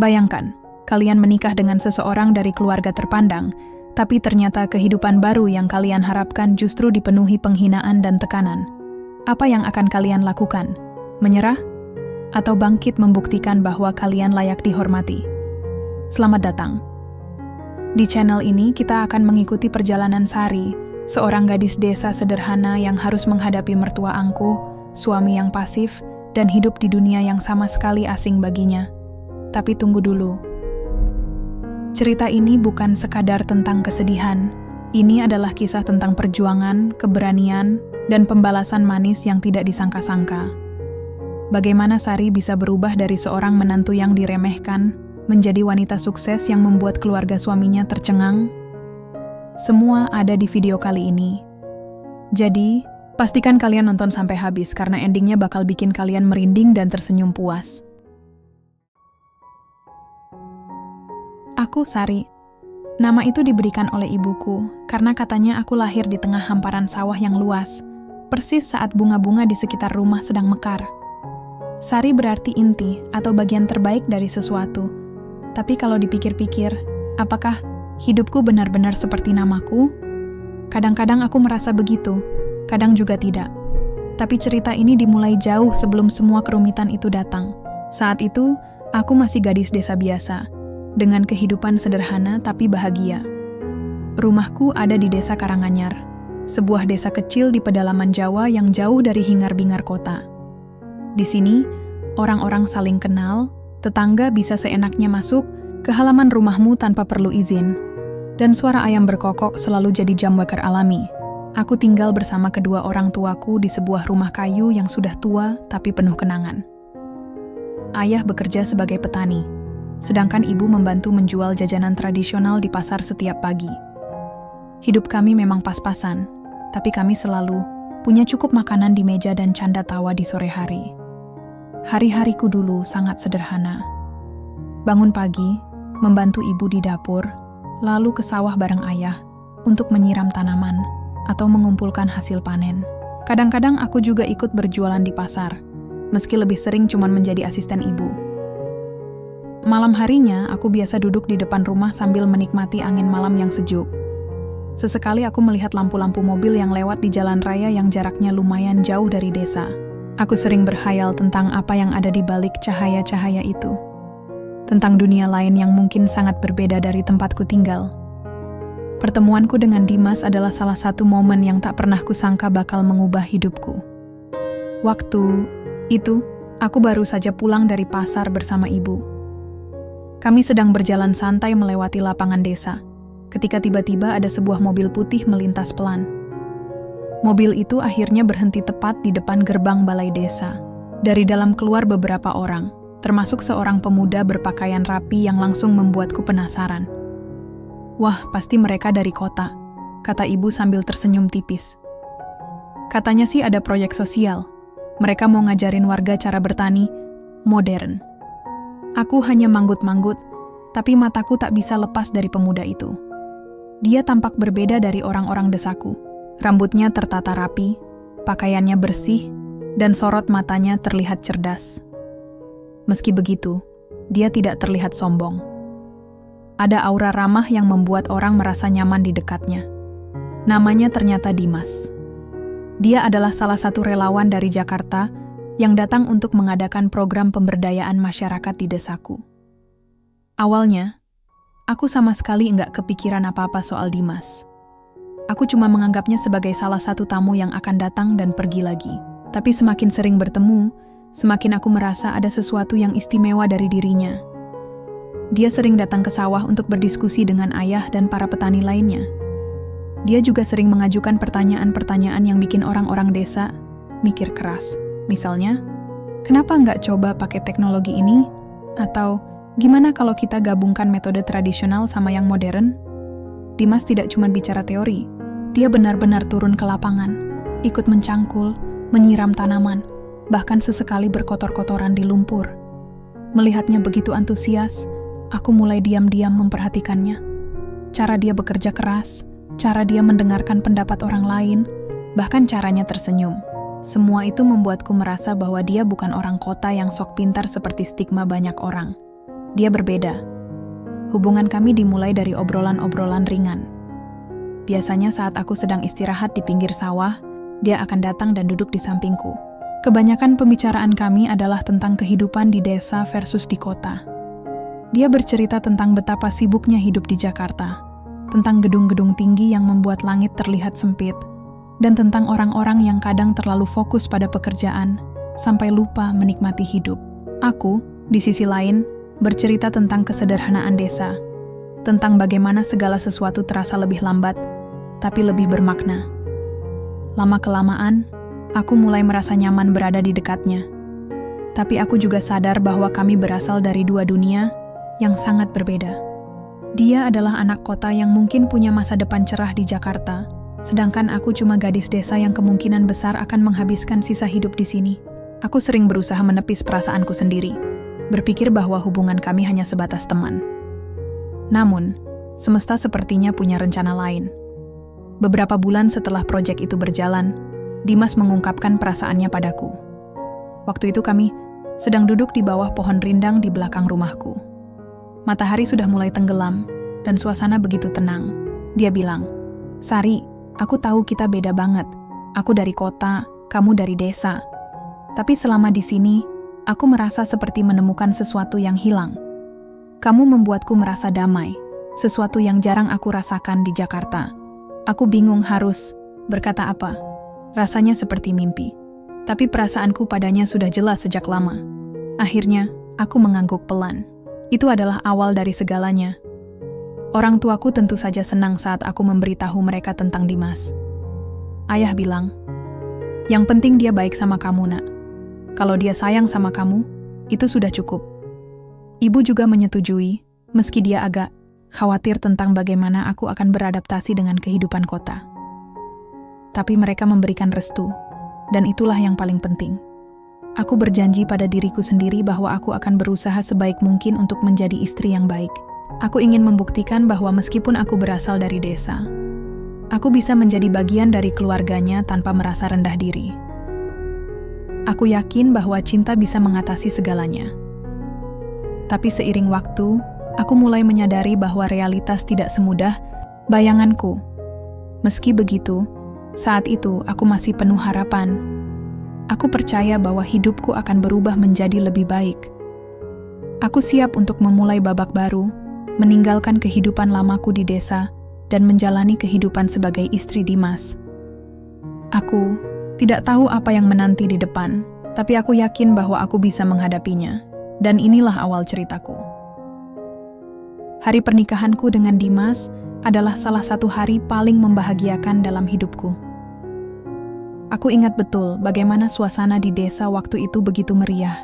Bayangkan, kalian menikah dengan seseorang dari keluarga terpandang, tapi ternyata kehidupan baru yang kalian harapkan justru dipenuhi penghinaan dan tekanan. Apa yang akan kalian lakukan? Menyerah? Atau bangkit membuktikan bahwa kalian layak dihormati? Selamat datang. Di channel ini kita akan mengikuti perjalanan Sari, seorang gadis desa sederhana yang harus menghadapi mertua angkuh, suami yang pasif, dan hidup di dunia yang sama sekali asing baginya. Tapi tunggu dulu. Cerita ini bukan sekadar tentang kesedihan. Ini adalah kisah tentang perjuangan, keberanian, dan pembalasan manis yang tidak disangka-sangka. Bagaimana Sari bisa berubah dari seorang menantu yang diremehkan menjadi wanita sukses yang membuat keluarga suaminya tercengang? Semua ada di video kali ini. Jadi, pastikan kalian nonton sampai habis karena endingnya bakal bikin kalian merinding dan tersenyum puas. Aku Sari. Nama itu diberikan oleh ibuku karena katanya aku lahir di tengah hamparan sawah yang luas, persis saat bunga-bunga di sekitar rumah sedang mekar. Sari berarti inti atau bagian terbaik dari sesuatu. Tapi kalau dipikir-pikir, apakah hidupku benar-benar seperti namaku? Kadang-kadang aku merasa begitu, kadang juga tidak. Tapi cerita ini dimulai jauh sebelum semua kerumitan itu datang. Saat itu, aku masih gadis desa biasa, dengan kehidupan sederhana tapi bahagia. Rumahku ada di desa Karanganyar, sebuah desa kecil di pedalaman Jawa yang jauh dari hingar-bingar kota. Di sini, orang-orang saling kenal, tetangga bisa seenaknya masuk ke halaman rumahmu tanpa perlu izin, dan suara ayam berkokok selalu jadi jam weker alami. Aku tinggal bersama kedua orang tuaku di sebuah rumah kayu yang sudah tua tapi penuh kenangan. Ayah bekerja sebagai petani, sedangkan ibu membantu menjual jajanan tradisional di pasar setiap pagi. Hidup kami memang pas-pasan, tapi kami selalu punya cukup makanan di meja dan canda tawa di sore hari. Hari-hariku dulu sangat sederhana. Bangun pagi, membantu ibu di dapur, lalu ke sawah bareng ayah untuk menyiram tanaman atau mengumpulkan hasil panen. Kadang-kadang aku juga ikut berjualan di pasar, meski lebih sering cuman menjadi asisten ibu. Malam harinya, aku biasa duduk di depan rumah sambil menikmati angin malam yang sejuk. Sesekali aku melihat lampu-lampu mobil yang lewat di jalan raya yang jaraknya lumayan jauh dari desa. Aku sering berkhayal tentang apa yang ada di balik cahaya-cahaya itu. Tentang dunia lain yang mungkin sangat berbeda dari tempatku tinggal. Pertemuanku dengan Dimas adalah salah satu momen yang tak pernah kusangka bakal mengubah hidupku. Waktu itu, aku baru saja pulang dari pasar bersama ibu. Kami sedang berjalan santai melewati lapangan desa, ketika tiba-tiba ada sebuah mobil putih melintas pelan. Mobil itu akhirnya berhenti tepat di depan gerbang balai desa. Dari dalam keluar beberapa orang, termasuk seorang pemuda berpakaian rapi yang langsung membuatku penasaran. Wah, pasti mereka dari kota, kata ibu sambil tersenyum tipis. Katanya sih ada proyek sosial. Mereka mau ngajarin warga cara bertani modern. Aku hanya manggut-manggut, tapi mataku tak bisa lepas dari pemuda itu. Dia tampak berbeda dari orang-orang desaku. Rambutnya tertata rapi, pakaiannya bersih, dan sorot matanya terlihat cerdas. Meski begitu, dia tidak terlihat sombong. Ada aura ramah yang membuat orang merasa nyaman di dekatnya. Namanya ternyata Dimas. Dia adalah salah satu relawan dari Jakarta yang datang untuk mengadakan program pemberdayaan masyarakat di desaku. Awalnya, aku sama sekali enggak kepikiran apa-apa soal Dimas. Aku cuma menganggapnya sebagai salah satu tamu yang akan datang dan pergi lagi. Tapi semakin sering bertemu, semakin aku merasa ada sesuatu yang istimewa dari dirinya. Dia sering datang ke sawah untuk berdiskusi dengan ayah dan para petani lainnya. Dia juga sering mengajukan pertanyaan-pertanyaan yang bikin orang-orang desa mikir keras. Misalnya, kenapa nggak coba pakai teknologi ini? Atau, gimana kalau kita gabungkan metode tradisional sama yang modern? Dimas tidak cuma bicara teori, dia benar-benar turun ke lapangan, ikut mencangkul, menyiram tanaman, bahkan sesekali berkotor-kotoran di lumpur. Melihatnya begitu antusias, aku mulai diam-diam memperhatikannya. Cara dia bekerja keras, cara dia mendengarkan pendapat orang lain, bahkan caranya tersenyum. Semua itu membuatku merasa bahwa dia bukan orang kota yang sok pintar seperti stigma banyak orang. dia berbeda. Hubungan kami dimulai dari obrolan-obrolan ringan. Biasanya saat aku sedang istirahat di pinggir sawah, dia akan datang dan duduk di sampingku. Kebanyakan pembicaraan kami adalah tentang kehidupan di desa versus di kota. Dia bercerita tentang betapa sibuknya hidup di Jakarta, tentang gedung-gedung tinggi yang membuat langit terlihat sempit, dan tentang orang-orang yang kadang terlalu fokus pada pekerjaan sampai lupa menikmati hidup. Aku, di sisi lain, bercerita tentang kesederhanaan desa, tentang bagaimana segala sesuatu terasa lebih lambat, tapi lebih bermakna. Lama-kelamaan, aku mulai merasa nyaman berada di dekatnya. Tapi aku juga sadar bahwa kami berasal dari dua dunia yang sangat berbeda. Dia adalah anak kota yang mungkin punya masa depan cerah di Jakarta, sedangkan aku cuma gadis desa yang kemungkinan besar akan menghabiskan sisa hidup di sini. Aku sering berusaha menepis perasaanku sendiri, berpikir bahwa hubungan kami hanya sebatas teman. Namun, semesta sepertinya punya rencana lain. Beberapa bulan setelah proyek itu berjalan, Dimas mengungkapkan perasaannya padaku. Waktu itu kami sedang duduk di bawah pohon rindang di belakang rumahku. Matahari sudah mulai tenggelam, dan suasana begitu tenang. Dia bilang, "Sari, aku tahu kita beda banget. Aku dari kota, kamu dari desa. Tapi selama di sini, aku merasa seperti menemukan sesuatu yang hilang. Kamu membuatku merasa damai, sesuatu yang jarang aku rasakan di Jakarta. Aku bingung harus berkata apa. Rasanya seperti mimpi. Tapi perasaanku padanya sudah jelas sejak lama. Akhirnya, aku mengangguk pelan. Itu adalah awal dari segalanya. Orang tuaku tentu saja senang saat aku memberitahu mereka tentang Dimas. Ayah bilang, "Yang penting dia baik sama kamu, Nak. Kalau dia sayang sama kamu, itu sudah cukup." Ibu juga menyetujui, meski dia agak khawatir tentang bagaimana aku akan beradaptasi dengan kehidupan kota. Tapi mereka memberikan restu, dan itulah yang paling penting. Aku berjanji pada diriku sendiri bahwa aku akan berusaha sebaik mungkin untuk menjadi istri yang baik. Aku ingin membuktikan bahwa meskipun aku berasal dari desa, aku bisa menjadi bagian dari keluarganya tanpa merasa rendah diri. Aku yakin bahwa cinta bisa mengatasi segalanya. Tapi seiring waktu, aku mulai menyadari bahwa realitas tidak semudah bayanganku. Meski begitu, saat itu aku masih penuh harapan. Aku percaya bahwa hidupku akan berubah menjadi lebih baik. Aku siap untuk memulai babak baru, meninggalkan kehidupan lamaku di desa, dan menjalani kehidupan sebagai istri Dimas. Aku tidak tahu apa yang menanti di depan, tapi aku yakin bahwa aku bisa menghadapinya. Dan inilah awal ceritaku. Hari pernikahanku dengan Dimas adalah salah satu hari paling membahagiakan dalam hidupku. Aku ingat betul bagaimana suasana di desa waktu itu begitu meriah.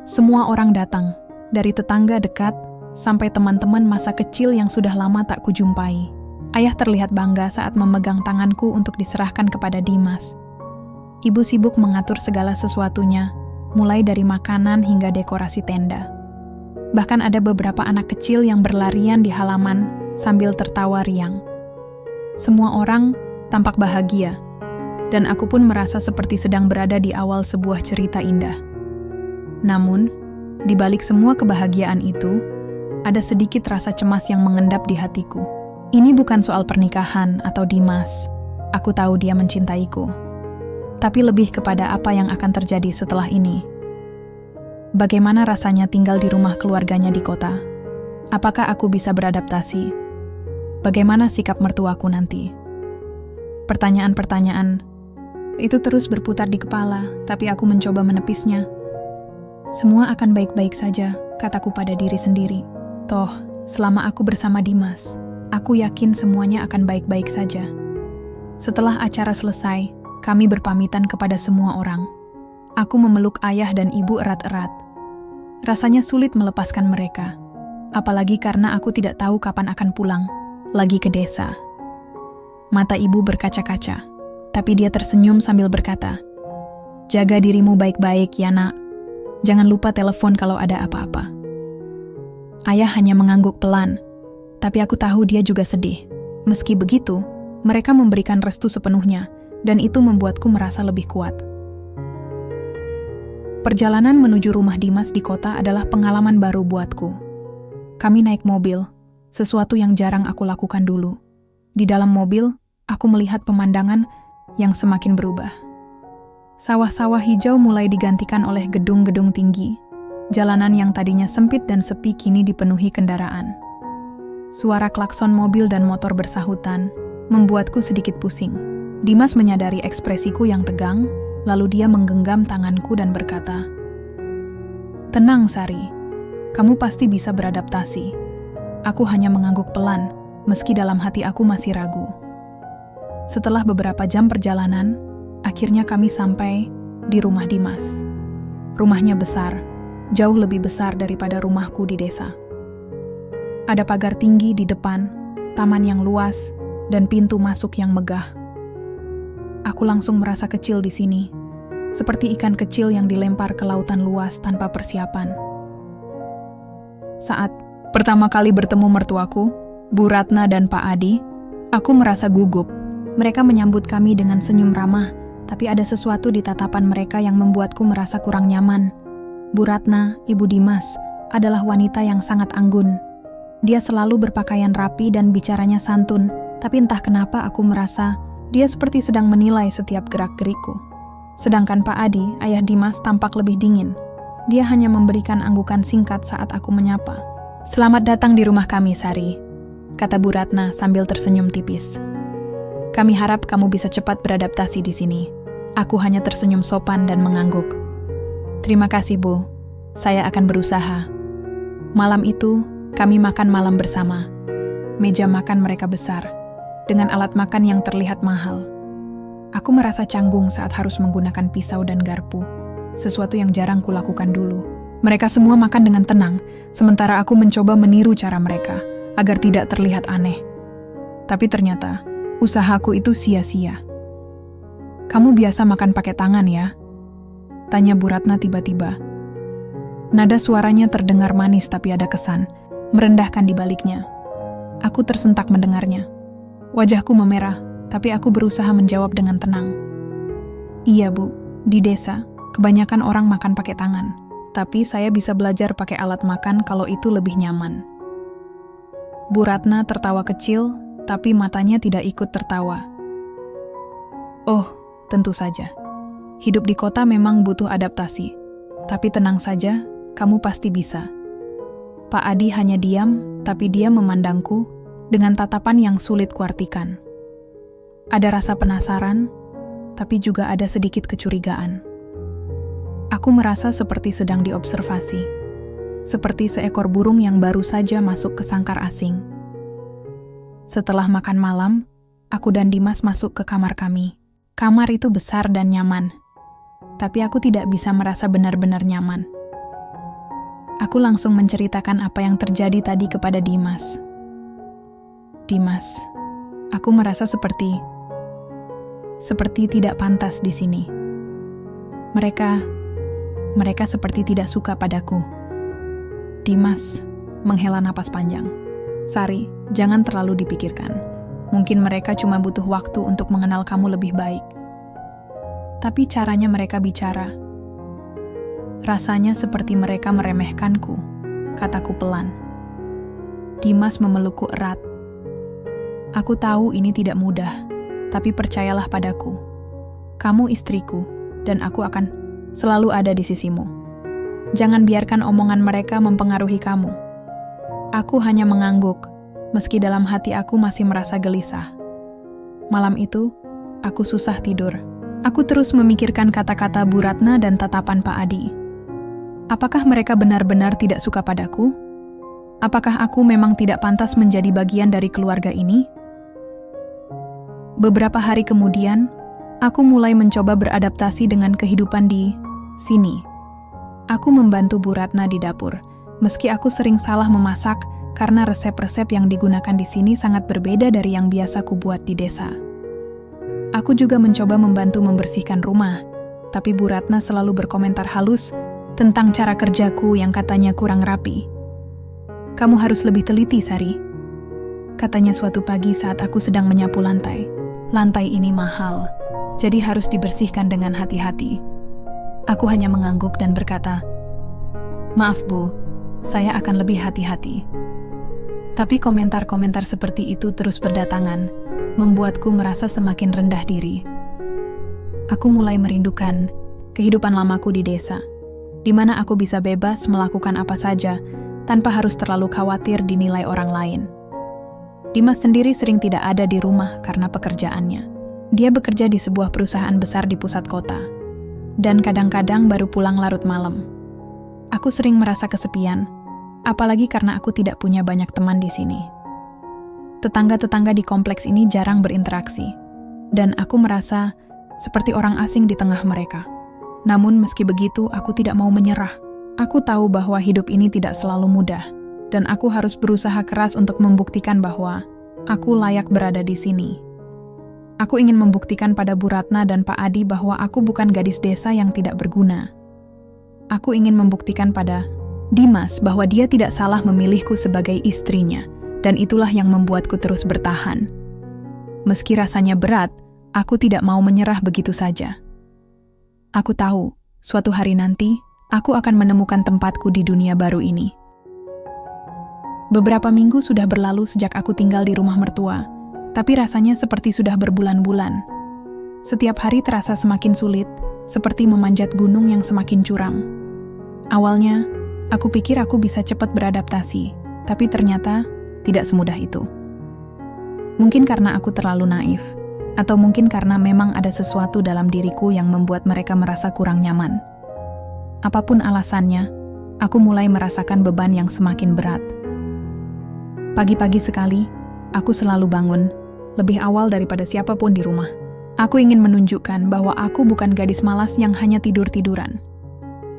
Semua orang datang, dari tetangga dekat sampai teman-teman masa kecil yang sudah lama tak kujumpai. Ayah terlihat bangga saat memegang tanganku untuk diserahkan kepada Dimas. Ibu sibuk mengatur segala sesuatunya, mulai dari makanan hingga dekorasi tenda. Bahkan ada beberapa anak kecil yang berlarian di halaman sambil tertawa riang. Semua orang tampak bahagia, dan aku pun merasa seperti sedang berada di awal sebuah cerita indah. Namun, di balik semua kebahagiaan itu, ada sedikit rasa cemas yang mengendap di hatiku. Ini bukan soal pernikahan atau Dimas. Aku tahu dia mencintaiku. Tapi lebih kepada apa yang akan terjadi setelah ini. Bagaimana rasanya tinggal di rumah keluarganya di kota? Apakah aku bisa beradaptasi? Bagaimana sikap mertuaku nanti? Pertanyaan-pertanyaan itu terus berputar di kepala, tapi aku mencoba menepisnya. Semua akan baik-baik saja, kataku pada diri sendiri. Toh, selama aku bersama Dimas, aku yakin semuanya akan baik-baik saja. Setelah acara selesai, kami berpamitan kepada semua orang. Aku memeluk ayah dan ibu erat-erat. Rasanya sulit melepaskan mereka, apalagi karena aku tidak tahu kapan akan pulang lagi ke desa. Mata ibu berkaca-kaca, tapi dia tersenyum sambil berkata, "Jaga dirimu baik-baik ya, Nak. Jangan lupa telepon kalau ada apa-apa." Ayah hanya mengangguk pelan, tapi aku tahu dia juga sedih. Meski begitu, mereka memberikan restu sepenuhnya, dan itu membuatku merasa lebih kuat. Perjalanan menuju rumah Dimas di kota adalah pengalaman baru buatku. Kami naik mobil, sesuatu yang jarang aku lakukan dulu. Di dalam mobil, aku melihat pemandangan yang semakin berubah. Sawah-sawah hijau mulai digantikan oleh gedung-gedung tinggi. Jalanan yang tadinya sempit dan sepi kini dipenuhi kendaraan. Suara klakson mobil dan motor bersahutan membuatku sedikit pusing. Dimas menyadari ekspresiku yang tegang, lalu dia menggenggam tanganku dan berkata, "Tenang, Sari. Kamu pasti bisa beradaptasi." Aku hanya mengangguk pelan, meski dalam hati aku masih ragu. Setelah beberapa jam perjalanan, akhirnya kami sampai di rumah Dimas. Rumahnya besar, jauh lebih besar daripada rumahku di desa. Ada pagar tinggi di depan, taman yang luas, dan pintu masuk yang megah. Aku langsung merasa kecil di sini, seperti ikan kecil yang dilempar ke lautan luas tanpa persiapan. Saat pertama kali bertemu mertuaku, Bu Ratna dan Pak Adi, aku merasa gugup. Mereka menyambut kami dengan senyum ramah, tapi ada sesuatu di tatapan mereka yang membuatku merasa kurang nyaman. Bu Ratna, Ibu Dimas, adalah wanita yang sangat anggun. Dia selalu berpakaian rapi dan bicaranya santun, tapi entah kenapa aku merasa dia seperti sedang menilai setiap gerak-gerikku. Sedangkan Pak Adi, ayah Dimas, tampak lebih dingin. Dia hanya memberikan anggukan singkat saat aku menyapa. "Selamat datang di rumah kami, Sari," kata Bu Ratna sambil tersenyum tipis. "Kami harap kamu bisa cepat beradaptasi di sini." Aku hanya tersenyum sopan dan mengangguk. "Terima kasih, Bu. Saya akan berusaha." Malam itu, kami makan malam bersama. Meja makan mereka besar, dengan alat makan yang terlihat mahal. Aku merasa canggung saat harus menggunakan pisau dan garpu, sesuatu yang jarang kulakukan dulu. Mereka semua makan dengan tenang, sementara aku mencoba meniru cara mereka, agar tidak terlihat aneh. Tapi ternyata, usahaku itu sia-sia. "Kamu biasa makan pakai tangan ya?" tanya Bu Ratna tiba-tiba. Nada suaranya terdengar manis tapi ada kesan, merendahkan di baliknya. Aku tersentak mendengarnya. Wajahku memerah, tapi aku berusaha menjawab dengan tenang. "Iya, Bu, di desa, kebanyakan orang makan pakai tangan. Tapi saya bisa belajar pakai alat makan kalau itu lebih nyaman." Bu Ratna tertawa kecil, tapi matanya tidak ikut tertawa. "Oh, tentu saja. Hidup di kota memang butuh adaptasi. Tapi tenang saja, kamu pasti bisa." Pak Adi hanya diam, tapi dia memandangku dengan tatapan yang sulit kuartikan. Ada rasa penasaran, tapi juga ada sedikit kecurigaan. Aku merasa seperti sedang diobservasi, seperti seekor burung yang baru saja masuk ke sangkar asing. Setelah makan malam, aku dan Dimas masuk ke kamar kami. Kamar itu besar dan nyaman, tapi aku tidak bisa merasa benar-benar nyaman. Aku langsung menceritakan apa yang terjadi tadi kepada Dimas. "Dimas, aku merasa seperti tidak pantas di sini. Mereka seperti tidak suka padaku." Dimas menghela napas panjang. "Sari, jangan terlalu dipikirkan. Mungkin mereka cuma butuh waktu untuk mengenal kamu lebih baik. Tapi caranya mereka bicara, rasanya seperti mereka meremehkanku," kataku pelan. Dimas memelukku erat. "Aku tahu ini tidak mudah, tapi percayalah padaku. Kamu istriku, dan aku akan selalu ada di sisimu. Jangan biarkan omongan mereka mempengaruhi kamu." Aku hanya mengangguk, meski dalam hati aku masih merasa gelisah. Malam itu, aku susah tidur. Aku terus memikirkan kata-kata Bu Ratna dan tatapan Pak Adi. Apakah mereka benar-benar tidak suka padaku? Apakah aku memang tidak pantas menjadi bagian dari keluarga ini? Beberapa hari kemudian, aku mulai mencoba beradaptasi dengan kehidupan di sini. Aku membantu Bu Ratna di dapur, meski aku sering salah memasak karena resep-resep yang digunakan di sini sangat berbeda dari yang biasa kubuat di desa. Aku juga mencoba membantu membersihkan rumah, tapi Bu Ratna selalu berkomentar halus tentang cara kerjaku yang katanya kurang rapi. "Kamu harus lebih teliti, Sari," katanya suatu pagi saat aku sedang menyapu lantai. "Lantai ini mahal, jadi harus dibersihkan dengan hati-hati." Aku hanya mengangguk dan berkata, "Maaf Bu, saya akan lebih hati-hati." Tapi komentar-komentar seperti itu terus berdatangan, membuatku merasa semakin rendah diri. Aku mulai merindukan kehidupan lamaku di desa, di mana aku bisa bebas melakukan apa saja tanpa harus terlalu khawatir dinilai orang lain. Dimas sendiri sering tidak ada di rumah karena pekerjaannya. Dia bekerja di sebuah perusahaan besar di pusat kota, dan kadang-kadang baru pulang larut malam. Aku sering merasa kesepian, apalagi karena aku tidak punya banyak teman di sini. Tetangga-tetangga di kompleks ini jarang berinteraksi, dan aku merasa seperti orang asing di tengah mereka. Namun meski begitu, aku tidak mau menyerah. Aku tahu bahwa hidup ini tidak selalu mudah, dan aku harus berusaha keras untuk membuktikan bahwa aku layak berada di sini. Aku ingin membuktikan pada Bu Ratna dan Pak Adi bahwa aku bukan gadis desa yang tidak berguna. Aku ingin membuktikan pada Dimas bahwa dia tidak salah memilihku sebagai istrinya, dan itulah yang membuatku terus bertahan. Meski rasanya berat, aku tidak mau menyerah begitu saja. Aku tahu, suatu hari nanti, aku akan menemukan tempatku di dunia baru ini. Beberapa minggu sudah berlalu sejak aku tinggal di rumah mertua, tapi rasanya seperti sudah berbulan-bulan. Setiap hari terasa semakin sulit, seperti memanjat gunung yang semakin curam. Awalnya, aku pikir aku bisa cepat beradaptasi, tapi ternyata tidak semudah itu. Mungkin karena aku terlalu naif, atau mungkin karena memang ada sesuatu dalam diriku yang membuat mereka merasa kurang nyaman. Apapun alasannya, aku mulai merasakan beban yang semakin berat. Pagi-pagi sekali, aku selalu bangun, lebih awal daripada siapapun di rumah. Aku ingin menunjukkan bahwa aku bukan gadis malas yang hanya tidur-tiduran.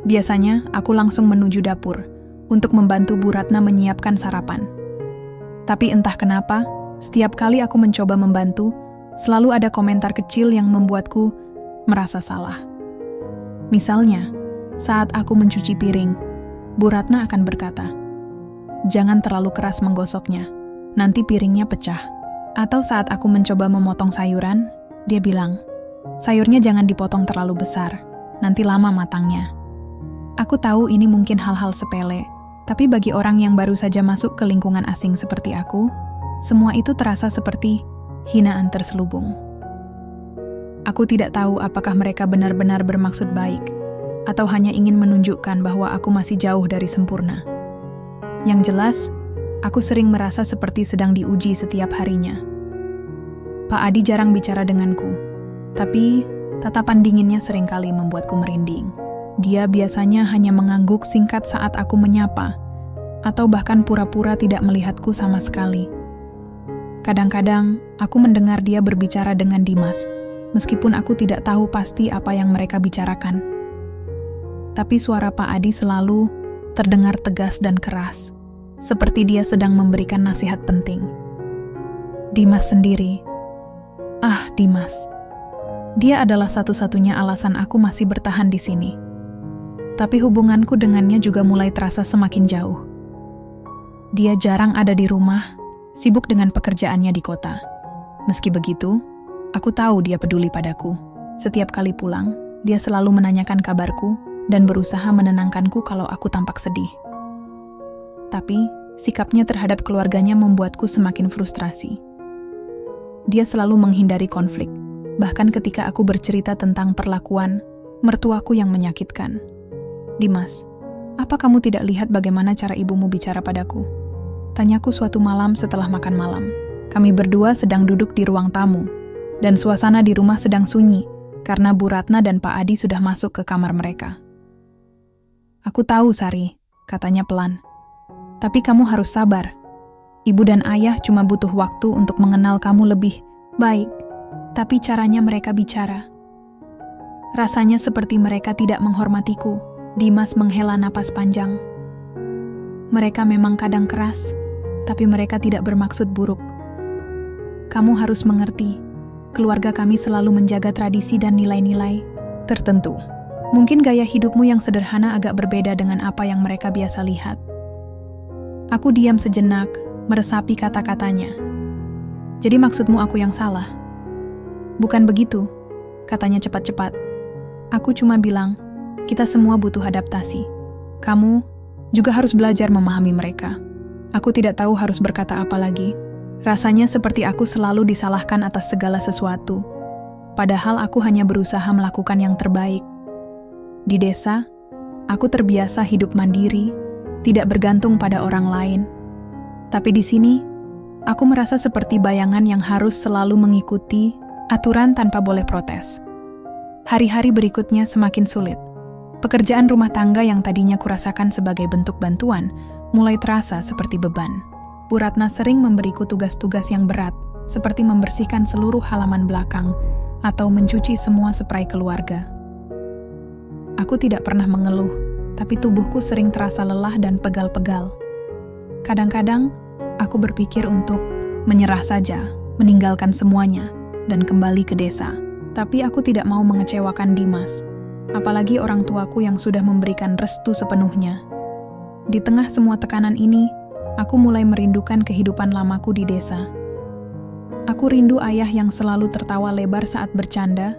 Biasanya, aku langsung menuju dapur untuk membantu Bu Ratna menyiapkan sarapan. Tapi entah kenapa, setiap kali aku mencoba membantu, selalu ada komentar kecil yang membuatku merasa salah. Misalnya, saat aku mencuci piring, Bu Ratna akan berkata, "Jangan terlalu keras menggosoknya, nanti piringnya pecah." Atau saat aku mencoba memotong sayuran, dia bilang, "Sayurnya jangan dipotong terlalu besar, nanti lama matangnya." Aku tahu ini mungkin hal-hal sepele, tapi bagi orang yang baru saja masuk ke lingkungan asing seperti aku, semua itu terasa seperti hinaan terselubung. Aku tidak tahu apakah mereka benar-benar bermaksud baik, atau hanya ingin menunjukkan bahwa aku masih jauh dari sempurna. Yang jelas, aku sering merasa seperti sedang diuji setiap harinya. Pak Adi jarang bicara denganku, tapi tatapan dinginnya seringkali membuatku merinding. Dia biasanya hanya mengangguk singkat saat aku menyapa, atau bahkan pura-pura tidak melihatku sama sekali. Kadang-kadang, aku mendengar dia berbicara dengan Dimas, meskipun aku tidak tahu pasti apa yang mereka bicarakan. Tapi suara Pak Adi selalu terdengar tegas dan keras, seperti dia sedang memberikan nasihat penting. Dimas sendiri. Dimas. Dia adalah satu-satunya alasan aku masih bertahan di sini. Tapi hubunganku dengannya juga mulai terasa semakin jauh. Dia jarang ada di rumah, sibuk dengan pekerjaannya di kota. Meski begitu, aku tahu dia peduli padaku. Setiap kali pulang, dia selalu menanyakan kabarku dan berusaha menenangkanku kalau aku tampak sedih. Tapi, sikapnya terhadap keluarganya membuatku semakin frustrasi. Dia selalu menghindari konflik, bahkan ketika aku bercerita tentang perlakuan mertuaku yang menyakitkan. "Dimas, apa kamu tidak lihat bagaimana cara ibumu bicara padaku?" Tanyaku suatu malam setelah makan malam. Kami berdua sedang duduk di ruang tamu, dan suasana di rumah sedang sunyi, karena Bu Ratna dan Pak Adi sudah masuk ke kamar mereka. "Aku tahu, Sari," katanya pelan. "Tapi kamu harus sabar. Ibu dan ayah cuma butuh waktu untuk mengenal kamu lebih baik. Tapi caranya mereka bicara. Rasanya seperti mereka tidak menghormatiku." Dimas menghela napas panjang. "Mereka memang kadang keras, tapi mereka tidak bermaksud buruk. Kamu harus mengerti, keluarga kami selalu menjaga tradisi dan nilai-nilai tertentu. Mungkin gaya hidupmu yang sederhana agak berbeda dengan apa yang mereka biasa lihat." Aku diam sejenak, meresapi kata-katanya. "Jadi maksudmu aku yang salah?" "Bukan begitu," katanya cepat-cepat. "Aku cuma bilang, Kita semua butuh adaptasi. Kamu juga harus belajar memahami mereka. Aku tidak tahu harus berkata apa lagi. Rasanya seperti aku selalu disalahkan atas segala sesuatu. Padahal aku hanya berusaha melakukan yang terbaik. Di desa, aku terbiasa hidup mandiri, tidak bergantung pada orang lain. Tapi di sini, aku merasa seperti bayangan yang harus selalu mengikuti aturan tanpa boleh protes. Hari-hari berikutnya semakin sulit. Pekerjaan rumah tangga yang tadinya kurasakan sebagai bentuk bantuan, mulai terasa seperti beban. Bu Ratna sering memberiku tugas-tugas yang berat, seperti membersihkan seluruh halaman belakang, atau mencuci semua spray keluarga. Aku tidak pernah mengeluh, tapi tubuhku sering terasa lelah dan pegal-pegal. Kadang-kadang, aku berpikir untuk menyerah saja, meninggalkan semuanya, dan kembali ke desa. Tapi aku tidak mau mengecewakan Dimas, apalagi orang tuaku yang sudah memberikan restu sepenuhnya. Di tengah semua tekanan ini, aku mulai merindukan kehidupan lamaku di desa. Aku rindu ayah yang selalu tertawa lebar saat bercanda,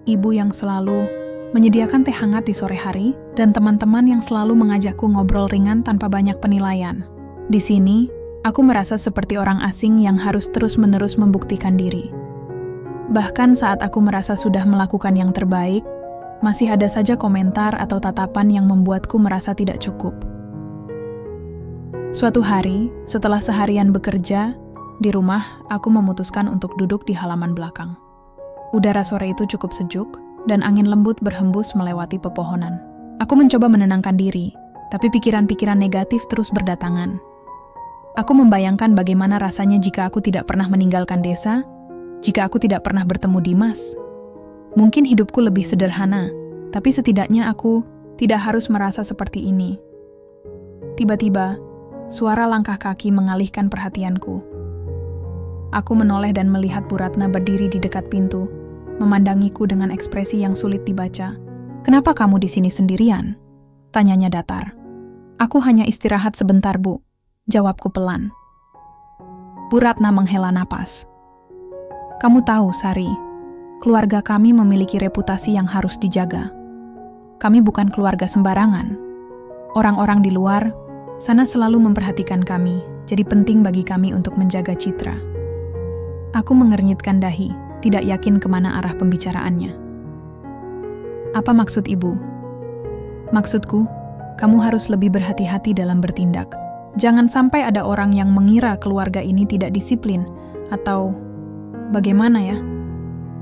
ibu yang selalu menyediakan teh hangat di sore hari, dan teman-teman yang selalu mengajakku ngobrol ringan tanpa banyak penilaian. Di sini, aku merasa seperti orang asing yang harus terus-menerus membuktikan diri. Bahkan saat aku merasa sudah melakukan yang terbaik, masih ada saja komentar atau tatapan yang membuatku merasa tidak cukup. Suatu hari, setelah seharian bekerja, di rumah aku memutuskan untuk duduk di halaman belakang. Udara sore itu cukup sejuk, dan angin lembut berhembus melewati pepohonan. Aku mencoba menenangkan diri, tapi pikiran-pikiran negatif terus berdatangan. Aku membayangkan bagaimana rasanya jika aku tidak pernah meninggalkan desa, jika aku tidak pernah bertemu Dimas. Mungkin hidupku lebih sederhana, tapi setidaknya aku tidak harus merasa seperti ini. Tiba-tiba, suara langkah kaki mengalihkan perhatianku. Aku menoleh dan melihat Bu Ratna berdiri di dekat pintu, memandangiku dengan ekspresi yang sulit dibaca. "Kenapa kamu di sini sendirian?" tanyanya datar. "Aku hanya istirahat sebentar, Bu," jawabku pelan. Bu Ratna menghela napas. "Kamu tahu, Sari, keluarga kami memiliki reputasi yang harus dijaga. Kami bukan keluarga sembarangan. Orang-orang di luar sana selalu memperhatikan kami, jadi penting bagi kami untuk menjaga citra." Aku mengernyitkan dahi, tidak yakin kemana arah pembicaraannya. "Apa maksud Ibu?" "Maksudku, kamu harus lebih berhati-hati dalam bertindak. Jangan sampai ada orang yang mengira keluarga ini tidak disiplin, atau bagaimana ya,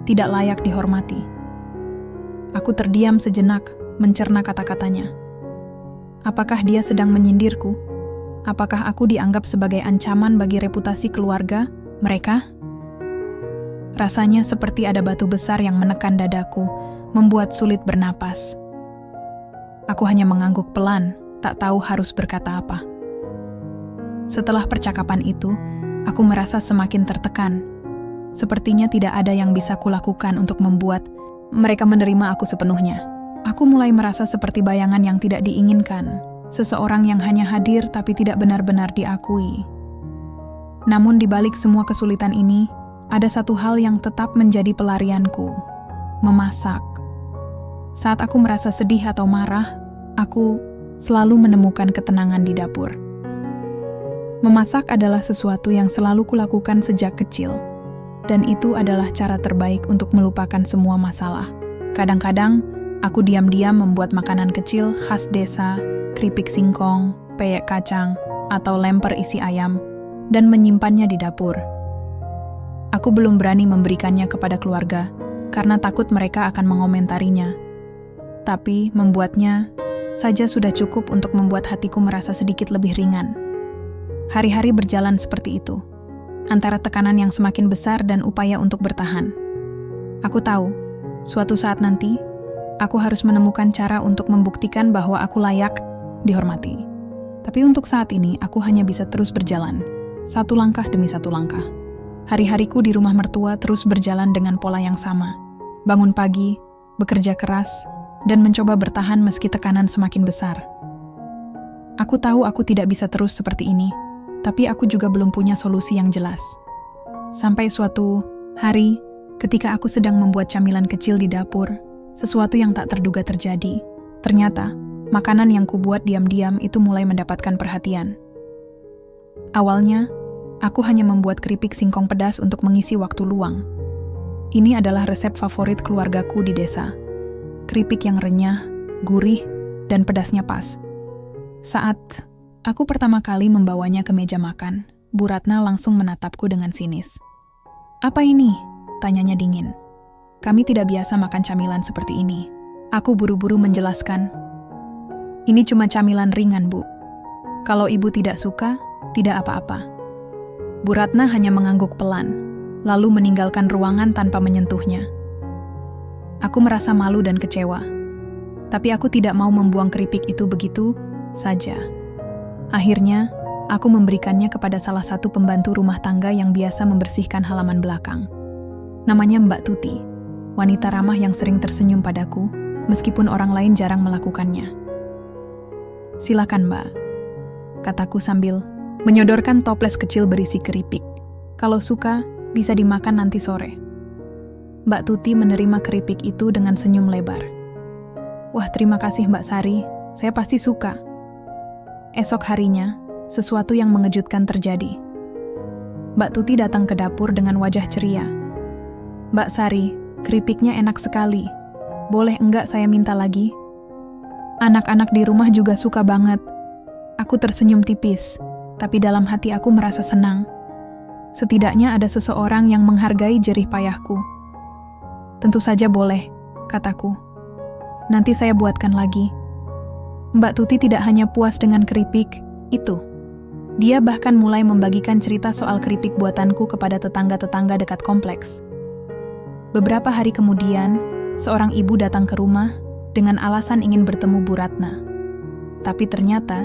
tidak layak dihormati." Aku terdiam sejenak, mencerna kata-katanya. Apakah dia sedang menyindirku? Apakah aku dianggap sebagai ancaman bagi reputasi keluarga mereka? Rasanya seperti ada batu besar yang menekan dadaku, membuat sulit bernapas. Aku hanya mengangguk pelan, tak tahu harus berkata apa. Setelah percakapan itu, aku merasa semakin tertekan. Sepertinya tidak ada yang bisa kulakukan untuk membuat mereka menerima aku sepenuhnya. Aku mulai merasa seperti bayangan yang tidak diinginkan, seseorang yang hanya hadir tapi tidak benar-benar diakui. Namun di balik semua kesulitan ini, ada satu hal yang tetap menjadi pelarianku: memasak. Saat aku merasa sedih atau marah, aku selalu menemukan ketenangan di dapur. Memasak adalah sesuatu yang selalu kulakukan sejak kecil, dan itu adalah cara terbaik untuk melupakan semua masalah. Kadang-kadang, aku diam-diam membuat makanan kecil khas desa, keripik singkong, peyek kacang, atau lemper isi ayam, dan menyimpannya di dapur. Aku belum berani memberikannya kepada keluarga, karena takut mereka akan mengomentarinya. Tapi membuatnya saja sudah cukup untuk membuat hatiku merasa sedikit lebih ringan. Hari-hari berjalan seperti itu, antara tekanan yang semakin besar dan upaya untuk bertahan. Aku tahu, suatu saat nanti, aku harus menemukan cara untuk membuktikan bahwa aku layak dihormati. Tapi untuk saat ini, aku hanya bisa terus berjalan, satu langkah demi satu langkah. Hari-hariku di rumah mertua terus berjalan dengan pola yang sama. Bangun pagi, bekerja keras, dan mencoba bertahan meski tekanan semakin besar. Aku tahu aku tidak bisa terus seperti ini, tapi aku juga belum punya solusi yang jelas. Sampai suatu hari, ketika aku sedang membuat camilan kecil di dapur, sesuatu yang tak terduga terjadi. Ternyata, makanan yang kubuat diam-diam itu mulai mendapatkan perhatian. Awalnya, aku hanya membuat keripik singkong pedas untuk mengisi waktu luang. Ini adalah resep favorit keluargaku di desa. Keripik yang renyah, gurih, dan pedasnya pas. Saat aku pertama kali membawanya ke meja makan, Bu Ratna langsung menatapku dengan sinis. "Apa ini?" tanyanya dingin. "Kami tidak biasa makan camilan seperti ini." Aku buru-buru menjelaskan. "Ini cuma camilan ringan, Bu. Kalau Ibu tidak suka, tidak apa-apa." Bu Ratna hanya mengangguk pelan, lalu meninggalkan ruangan tanpa menyentuhnya. Aku merasa malu dan kecewa. Tapi aku tidak mau membuang keripik itu begitu saja. Akhirnya, aku memberikannya kepada salah satu pembantu rumah tangga yang biasa membersihkan halaman belakang. Namanya Mbak Tuti, wanita ramah yang sering tersenyum padaku, meskipun orang lain jarang melakukannya. "Silakan, Mbak," kataku sambil menyodorkan toples kecil berisi keripik. "Kalau suka, bisa dimakan nanti sore." Mbak Tuti menerima keripik itu dengan senyum lebar. "Wah, terima kasih Mbak Sari, saya pasti suka." Esok harinya, sesuatu yang mengejutkan terjadi. Mbak Tuti datang ke dapur dengan wajah ceria. "Mbak Sari, keripiknya enak sekali. Boleh enggak saya minta lagi? Anak-anak di rumah juga suka banget." Aku tersenyum tipis, tapi dalam hati aku merasa senang. Setidaknya ada seseorang yang menghargai jerih payahku. "Tentu saja boleh," kataku. "Nanti saya buatkan lagi." Mbak Tuti tidak hanya puas dengan keripik itu. Dia bahkan mulai membagikan cerita soal keripik buatanku kepada tetangga-tetangga dekat kompleks. Beberapa hari kemudian, seorang ibu datang ke rumah dengan alasan ingin bertemu Bu Ratna. Tapi ternyata,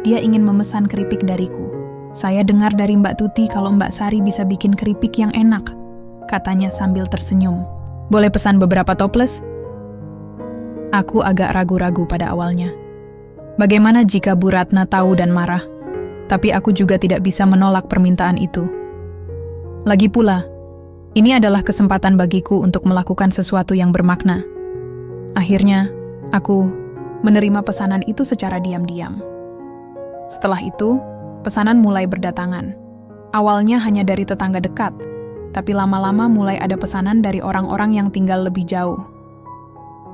dia ingin memesan keripik dariku. "Saya dengar dari Mbak Tuti kalau Mbak Sari bisa bikin keripik yang enak," katanya sambil tersenyum. "Boleh pesan beberapa toples?" Aku agak ragu-ragu pada awalnya. Bagaimana jika Bu Ratna tahu dan marah? Tapi aku juga tidak bisa menolak permintaan itu. Lagi pula, ini adalah kesempatan bagiku untuk melakukan sesuatu yang bermakna. Akhirnya, aku menerima pesanan itu secara diam-diam. Setelah itu, pesanan mulai berdatangan. Awalnya hanya dari tetangga dekat, tapi lama-lama mulai ada pesanan dari orang-orang yang tinggal lebih jauh.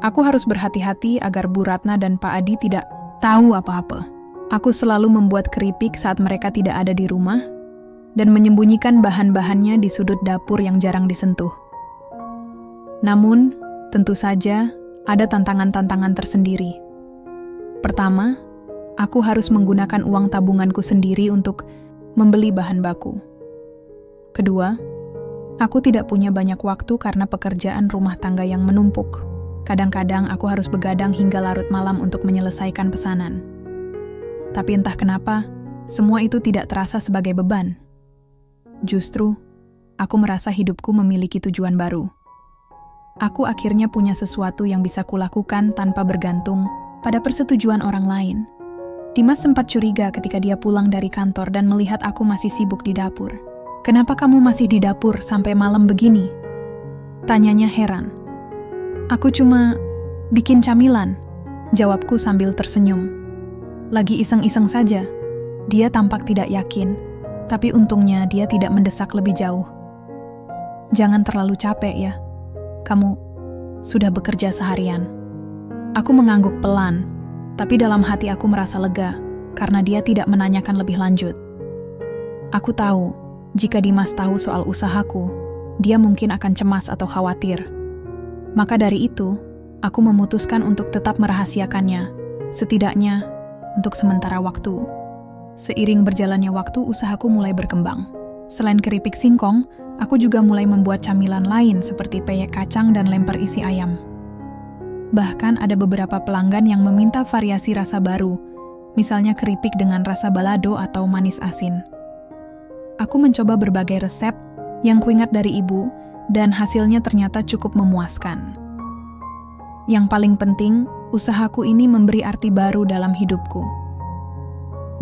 Aku harus berhati-hati agar Bu Ratna dan Pak Adi tidak tahu apa-apa. Aku selalu membuat keripik saat mereka tidak ada di rumah dan menyembunyikan bahan-bahannya di sudut dapur yang jarang disentuh. Namun, tentu saja ada tantangan-tantangan tersendiri. Pertama, aku harus menggunakan uang tabunganku sendiri untuk membeli bahan baku. Kedua, aku tidak punya banyak waktu karena pekerjaan rumah tangga yang menumpuk. Kadang-kadang aku harus begadang hingga larut malam untuk menyelesaikan pesanan. Tapi entah kenapa, semua itu tidak terasa sebagai beban. Justru, aku merasa hidupku memiliki tujuan baru. Aku akhirnya punya sesuatu yang bisa kulakukan tanpa bergantung pada persetujuan orang lain. Dimas sempat curiga ketika dia pulang dari kantor dan melihat aku masih sibuk di dapur. "Kenapa kamu masih di dapur sampai malam begini?" tanyanya heran. "Aku cuma bikin camilan," jawabku sambil tersenyum. "Lagi iseng-iseng saja." Dia tampak tidak yakin, tapi untungnya dia tidak mendesak lebih jauh. "Jangan terlalu capek ya. Kamu sudah bekerja seharian." Aku mengangguk pelan, tapi dalam hati aku merasa lega karena dia tidak menanyakan lebih lanjut. Aku tahu, jika Dimas tahu soal usahaku, dia mungkin akan cemas atau khawatir. Maka dari itu, aku memutuskan untuk tetap merahasiakannya, setidaknya untuk sementara waktu. Seiring berjalannya waktu, usahaku mulai berkembang. Selain keripik singkong, aku juga mulai membuat camilan lain seperti peyek kacang dan lemper isi ayam. Bahkan ada beberapa pelanggan yang meminta variasi rasa baru, misalnya keripik dengan rasa balado atau manis asin. Aku mencoba berbagai resep yang kuingat dari ibu, dan hasilnya ternyata cukup memuaskan. Yang paling penting, usahaku ini memberi arti baru dalam hidupku.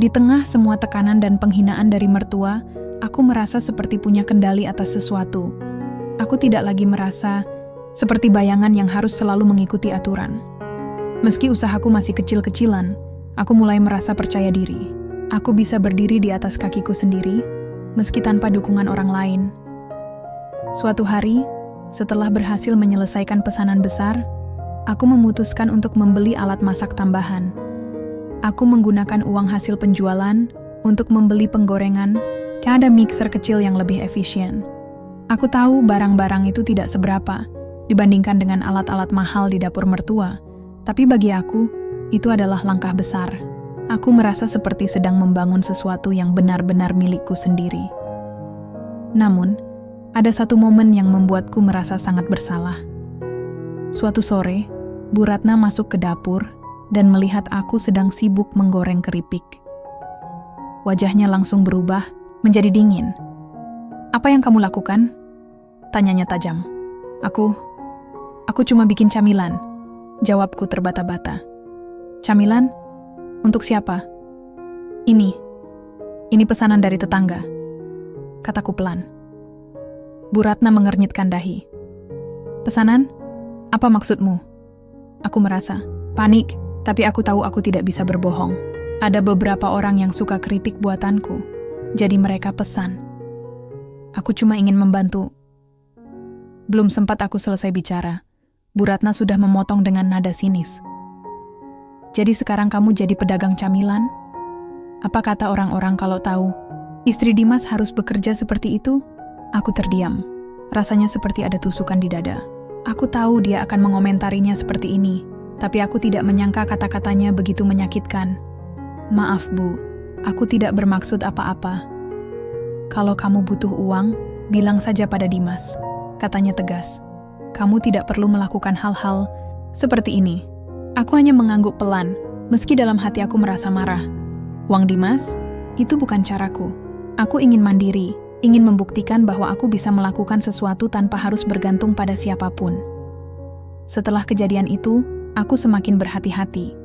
Di tengah semua tekanan dan penghinaan dari mertua, aku merasa seperti punya kendali atas sesuatu. Aku tidak lagi merasa seperti bayangan yang harus selalu mengikuti aturan. Meski usahaku masih kecil-kecilan, aku mulai merasa percaya diri. Aku bisa berdiri di atas kakiku sendiri, meski tanpa dukungan orang lain. Suatu hari, setelah berhasil menyelesaikan pesanan besar, aku memutuskan untuk membeli alat masak tambahan. Aku menggunakan uang hasil penjualan untuk membeli penggorengan, ada mixer kecil yang lebih efisien. Aku tahu barang-barang itu tidak seberapa dibandingkan dengan alat-alat mahal di dapur mertua, tapi bagi aku, itu adalah langkah besar. Aku merasa seperti sedang membangun sesuatu yang benar-benar milikku sendiri. Namun, ada satu momen yang membuatku merasa sangat bersalah. Suatu sore, Bu Ratna masuk ke dapur dan melihat aku sedang sibuk menggoreng keripik. Wajahnya langsung berubah menjadi dingin. "Apa yang kamu lakukan?" tanyanya tajam. Aku cuma bikin camilan," jawabku terbata-bata. "Camilan? Untuk siapa?" Ini pesanan dari tetangga," kataku pelan. Bu Ratna mengernyitkan dahi. "Pesanan? Apa maksudmu?" Aku merasa panik, tapi aku tahu aku tidak bisa berbohong. Ada beberapa orang yang suka keripik buatanku, jadi mereka pesan. Aku cuma ingin membantu. Belum sempat aku selesai bicara, Bu Ratna sudah memotong dengan nada sinis. "Jadi sekarang kamu jadi pedagang camilan? Apa kata orang-orang kalau tahu istri Dimas harus bekerja seperti itu?" Aku terdiam. Rasanya seperti ada tusukan di dada. Aku tahu dia akan mengomentarinya seperti ini, tapi aku tidak menyangka kata-katanya begitu menyakitkan. "Maaf, Bu. Aku tidak bermaksud apa-apa. Kalau kamu butuh uang, bilang saja pada Dimas," katanya tegas. "Kamu tidak perlu melakukan hal-hal seperti ini." Aku hanya mengangguk pelan, meski dalam hati aku merasa marah. Uang Dimas? Itu bukan caraku. Aku ingin mandiri, ingin membuktikan bahwa aku bisa melakukan sesuatu tanpa harus bergantung pada siapapun. Setelah kejadian itu, aku semakin berhati-hati.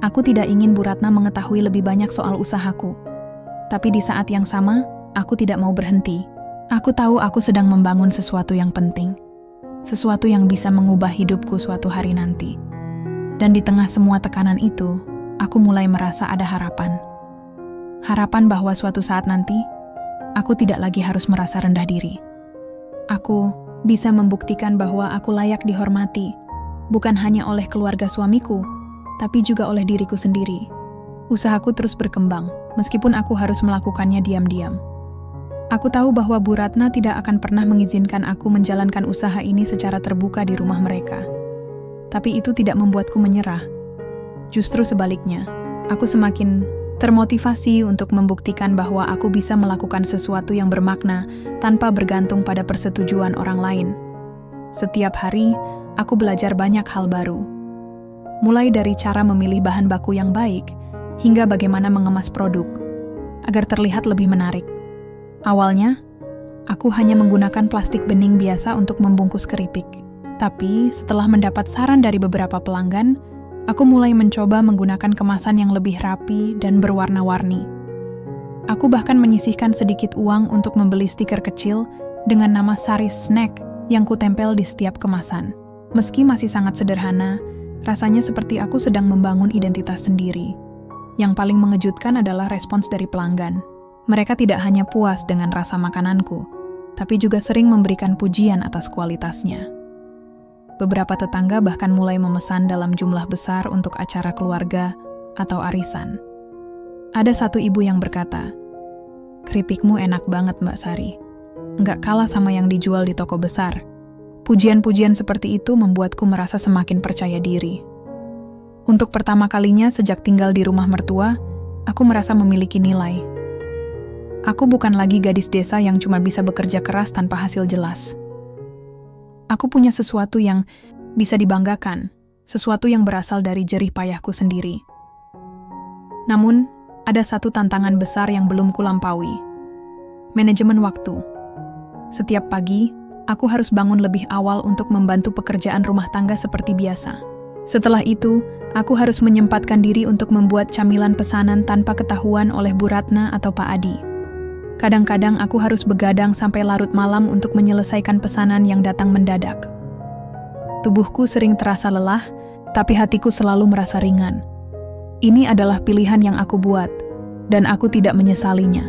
Aku tidak ingin Bu Ratna mengetahui lebih banyak soal usahaku. Tapi di saat yang sama, aku tidak mau berhenti. Aku tahu aku sedang membangun sesuatu yang penting. Sesuatu yang bisa mengubah hidupku suatu hari nanti. Dan di tengah semua tekanan itu, aku mulai merasa ada harapan. Harapan bahwa suatu saat nanti, aku tidak lagi harus merasa rendah diri. Aku bisa membuktikan bahwa aku layak dihormati, bukan hanya oleh keluarga suamiku, tapi juga oleh diriku sendiri. Usahaku terus berkembang, meskipun aku harus melakukannya diam-diam. Aku tahu bahwa Bu Ratna tidak akan pernah mengizinkan aku menjalankan usaha ini secara terbuka di rumah mereka. Tapi itu tidak membuatku menyerah. Justru sebaliknya, aku semakin termotivasi untuk membuktikan bahwa aku bisa melakukan sesuatu yang bermakna tanpa bergantung pada persetujuan orang lain. Setiap hari, aku belajar banyak hal baru. Mulai dari cara memilih bahan baku yang baik, hingga bagaimana mengemas produk, agar terlihat lebih menarik. Awalnya, aku hanya menggunakan plastik bening biasa untuk membungkus keripik. Tapi setelah mendapat saran dari beberapa pelanggan, aku mulai mencoba menggunakan kemasan yang lebih rapi dan berwarna-warni. Aku bahkan menyisihkan sedikit uang untuk membeli stiker kecil dengan nama Saris Snack yang kutempel di setiap kemasan. Meski masih sangat sederhana, rasanya seperti aku sedang membangun identitas sendiri. Yang paling mengejutkan adalah respons dari pelanggan. Mereka tidak hanya puas dengan rasa makananku, tapi juga sering memberikan pujian atas kualitasnya. Beberapa tetangga bahkan mulai memesan dalam jumlah besar untuk acara keluarga atau arisan. Ada satu ibu yang berkata, "Keripikmu enak banget, Mbak Sari. Nggak kalah sama yang dijual di toko besar." Pujian-pujian seperti itu membuatku merasa semakin percaya diri. Untuk pertama kalinya sejak tinggal di rumah mertua, aku merasa memiliki nilai. Aku bukan lagi gadis desa yang cuma bisa bekerja keras tanpa hasil jelas. Aku punya sesuatu yang bisa dibanggakan, sesuatu yang berasal dari jerih payahku sendiri. Namun, ada satu tantangan besar yang belum kulampaui. Manajemen waktu. Setiap pagi, aku harus bangun lebih awal untuk membantu pekerjaan rumah tangga seperti biasa. Setelah itu, aku harus menyempatkan diri untuk membuat camilan pesanan tanpa ketahuan oleh Bu Ratna atau Pak Adi. Kadang-kadang aku harus begadang sampai larut malam untuk menyelesaikan pesanan yang datang mendadak. Tubuhku sering terasa lelah, Tapi hatiku selalu merasa ringan. Ini adalah pilihan yang aku buat, dan aku tidak menyesalinya.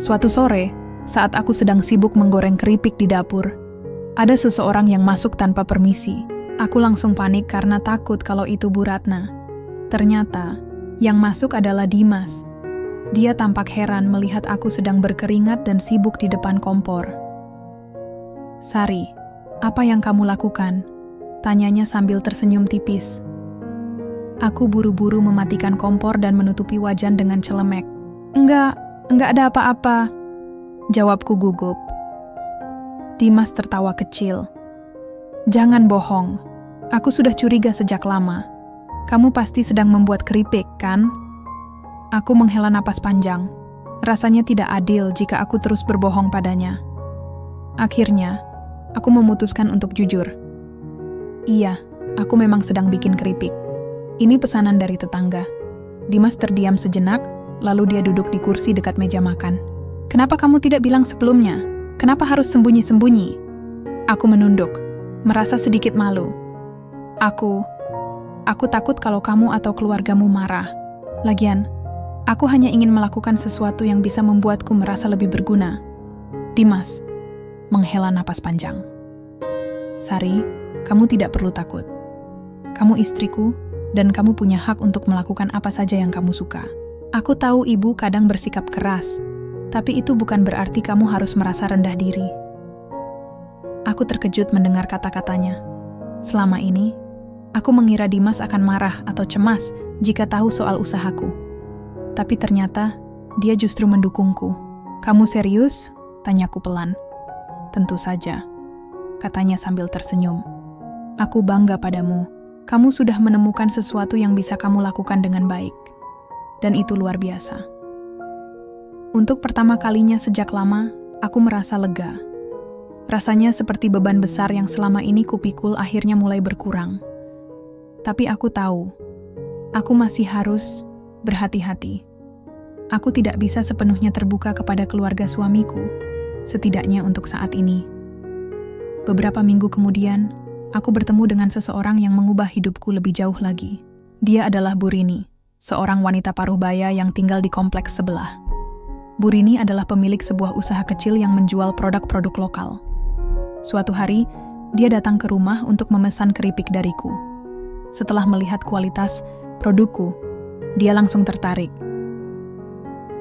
Suatu sore, saat aku sedang sibuk menggoreng keripik di dapur, ada seseorang yang masuk tanpa permisi. Aku langsung panik karena takut kalau itu Bu Ratna. Ternyata, yang masuk adalah Dimas. Dia tampak heran melihat aku sedang berkeringat dan sibuk di depan kompor. "Sari, apa yang kamu lakukan?" tanyanya sambil tersenyum tipis. Aku buru-buru mematikan kompor dan menutupi wajan dengan celemek. Enggak ada apa-apa," jawabku gugup. Dimas tertawa kecil. "Jangan bohong, aku sudah curiga sejak lama. Kamu pasti sedang membuat keripik, kan?" Aku menghela napas panjang. Rasanya tidak adil jika aku terus berbohong padanya. Akhirnya, aku memutuskan untuk jujur. "Iya, aku memang sedang bikin keripik. Ini pesanan dari tetangga." Dimas terdiam sejenak, lalu dia duduk di kursi dekat meja makan. "Kenapa kamu tidak bilang sebelumnya? Kenapa harus sembunyi-sembunyi?" Aku menunduk, merasa sedikit malu. Aku takut kalau kamu atau keluargamu marah. Lagian, aku hanya ingin melakukan sesuatu yang bisa membuatku merasa lebih berguna." Dimas menghela napas panjang. "Sari, kamu tidak perlu takut. Kamu istriku, dan kamu punya hak untuk melakukan apa saja yang kamu suka. Aku tahu ibu kadang bersikap keras, tapi itu bukan berarti kamu harus merasa rendah diri." Aku terkejut mendengar kata-katanya. Selama ini, aku mengira Dimas akan marah atau cemas jika tahu soal usahaku. Tapi ternyata, dia justru mendukungku. "Kamu serius?" tanyaku pelan. "Tentu saja," katanya sambil tersenyum. "Aku bangga padamu. Kamu sudah menemukan sesuatu yang bisa kamu lakukan dengan baik. Dan itu luar biasa." Untuk pertama kalinya sejak lama, aku merasa lega. Rasanya seperti beban besar yang selama ini kupikul akhirnya mulai berkurang. Tapi aku tahu, aku masih harus berhati-hati. Aku tidak bisa sepenuhnya terbuka kepada keluarga suamiku, setidaknya untuk saat ini. Beberapa minggu kemudian, aku bertemu dengan seseorang yang mengubah hidupku lebih jauh lagi. Dia adalah Bu Rini, seorang wanita paruh baya yang tinggal di kompleks sebelah. Bu Rini adalah pemilik sebuah usaha kecil yang menjual produk-produk lokal. Suatu hari, dia datang ke rumah untuk memesan keripik dariku. Setelah melihat kualitas produkku, dia langsung tertarik.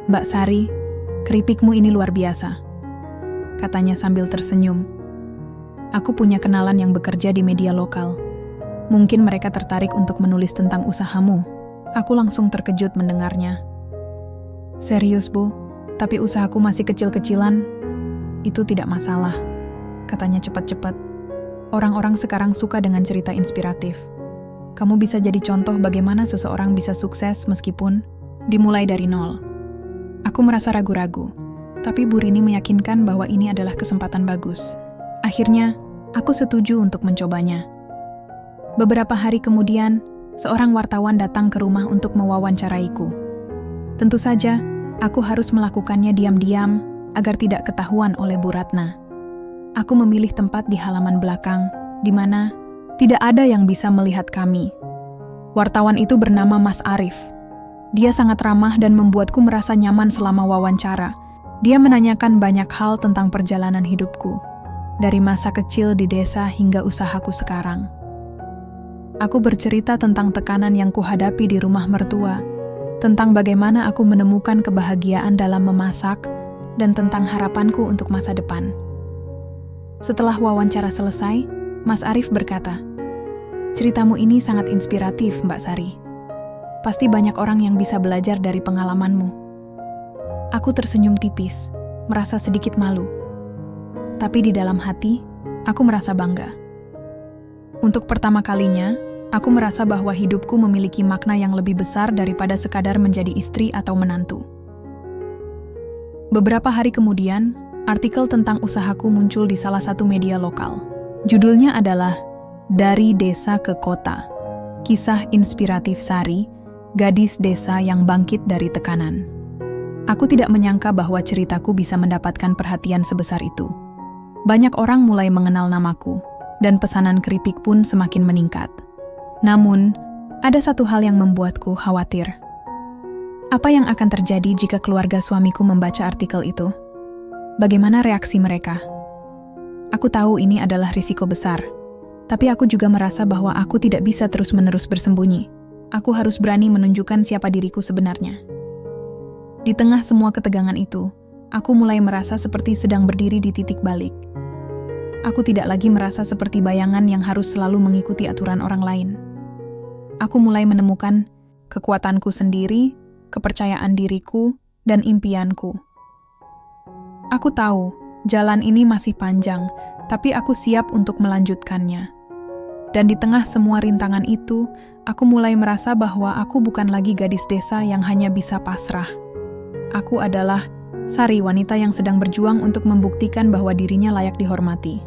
"Mbak Sari, keripikmu ini luar biasa," katanya sambil tersenyum. "Aku punya kenalan yang bekerja di media lokal. Mungkin mereka tertarik untuk menulis tentang usahamu." Aku langsung terkejut mendengarnya. "Serius, Bu? Tapi usahaku masih kecil-kecilan." "Itu tidak masalah," katanya cepat-cepat. "Orang-orang sekarang suka dengan cerita inspiratif. Kamu bisa jadi contoh bagaimana seseorang bisa sukses meskipun dimulai dari nol." Aku merasa ragu-ragu, tapi Bu Rini meyakinkan bahwa ini adalah kesempatan bagus. Akhirnya, aku setuju untuk mencobanya. Beberapa hari kemudian, seorang wartawan datang ke rumah untuk mewawancaraiku. Tentu saja, aku harus melakukannya diam-diam agar tidak ketahuan oleh Bu Ratna. Aku memilih tempat di halaman belakang, di mana tidak ada yang bisa melihat kami. Wartawan itu bernama Mas Arif. Dia sangat ramah dan membuatku merasa nyaman selama wawancara. Dia menanyakan banyak hal tentang perjalanan hidupku, dari masa kecil di desa hingga usahaku sekarang. Aku bercerita tentang tekanan yang kuhadapi di rumah mertua, tentang bagaimana aku menemukan kebahagiaan dalam memasak, dan tentang harapanku untuk masa depan. Setelah wawancara selesai, Mas Arif berkata, "Ceritamu ini sangat inspiratif, Mbak Sari. Pasti banyak orang yang bisa belajar dari pengalamanmu." Aku tersenyum tipis, merasa sedikit malu. Tapi di dalam hati, aku merasa bangga. Untuk pertama kalinya, aku merasa bahwa hidupku memiliki makna yang lebih besar daripada sekadar menjadi istri atau menantu. Beberapa hari kemudian, artikel tentang usahaku muncul di salah satu media lokal. Judulnya adalah "Dari Desa ke Kota, Kisah Inspiratif Sari, Gadis Desa yang Bangkit dari Tekanan." Aku tidak menyangka bahwa ceritaku bisa mendapatkan perhatian sebesar itu. Banyak orang mulai mengenal namaku, dan pesanan keripik pun semakin meningkat. Namun, ada satu hal yang membuatku khawatir. Apa yang akan terjadi jika keluarga suamiku membaca artikel itu? Bagaimana reaksi mereka? Aku tahu ini adalah risiko besar, tapi aku juga merasa bahwa aku tidak bisa terus-menerus bersembunyi. Aku harus berani menunjukkan siapa diriku sebenarnya. Di tengah semua ketegangan itu, aku mulai merasa seperti sedang berdiri di titik balik. Aku tidak lagi merasa seperti bayangan yang harus selalu mengikuti aturan orang lain. Aku mulai menemukan kekuatanku sendiri, kepercayaan diriku, dan impianku. Aku tahu, jalan ini masih panjang, tapi aku siap untuk melanjutkannya. Dan di tengah semua rintangan itu, aku mulai merasa bahwa aku bukan lagi gadis desa yang hanya bisa pasrah. Aku adalah Sari, wanita yang sedang berjuang untuk membuktikan bahwa dirinya layak dihormati.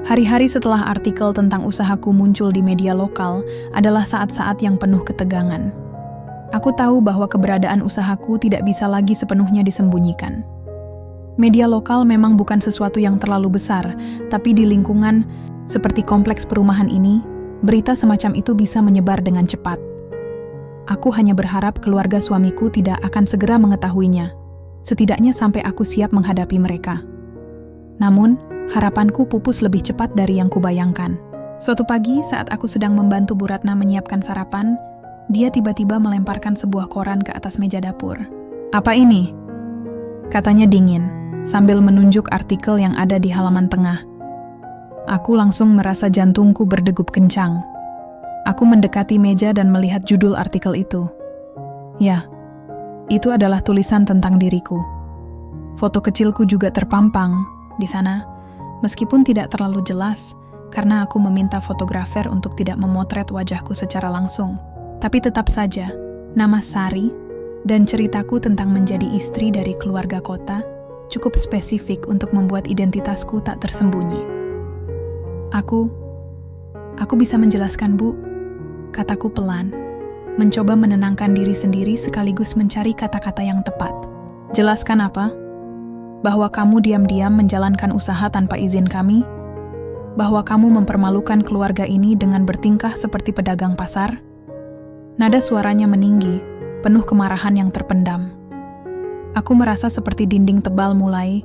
Hari-hari setelah artikel tentang usahaku muncul di media lokal adalah saat-saat yang penuh ketegangan. Aku tahu bahwa keberadaan usahaku tidak bisa lagi sepenuhnya disembunyikan. Media lokal memang bukan sesuatu yang terlalu besar, tapi di lingkungan seperti kompleks perumahan ini, berita semacam itu bisa menyebar dengan cepat. Aku hanya berharap keluarga suamiku tidak akan segera mengetahuinya, setidaknya sampai aku siap menghadapi mereka. Namun, harapanku pupus lebih cepat dari yang kubayangkan. Suatu pagi, saat aku sedang membantu Bu Ratna menyiapkan sarapan, dia tiba-tiba melemparkan sebuah koran ke atas meja dapur. "Apa ini?" katanya dingin, sambil menunjuk artikel yang ada di halaman tengah. Aku langsung merasa jantungku berdegup kencang. Aku mendekati meja dan melihat judul artikel itu. Ya, itu adalah tulisan tentang diriku. Foto kecilku juga terpampang di sana, meskipun tidak terlalu jelas, karena aku meminta fotografer untuk tidak memotret wajahku secara langsung. Tapi tetap saja, nama Sari dan ceritaku tentang menjadi istri dari keluarga kota cukup spesifik untuk membuat identitasku tak tersembunyi. Aku bisa menjelaskan, Bu, kataku pelan, mencoba menenangkan diri sendiri sekaligus mencari kata-kata yang tepat. Jelaskan apa? Bahwa kamu diam-diam menjalankan usaha tanpa izin kami? Bahwa kamu mempermalukan keluarga ini dengan bertingkah seperti pedagang pasar? Nada suaranya meninggi, penuh kemarahan yang terpendam. Aku merasa seperti dinding tebal mulai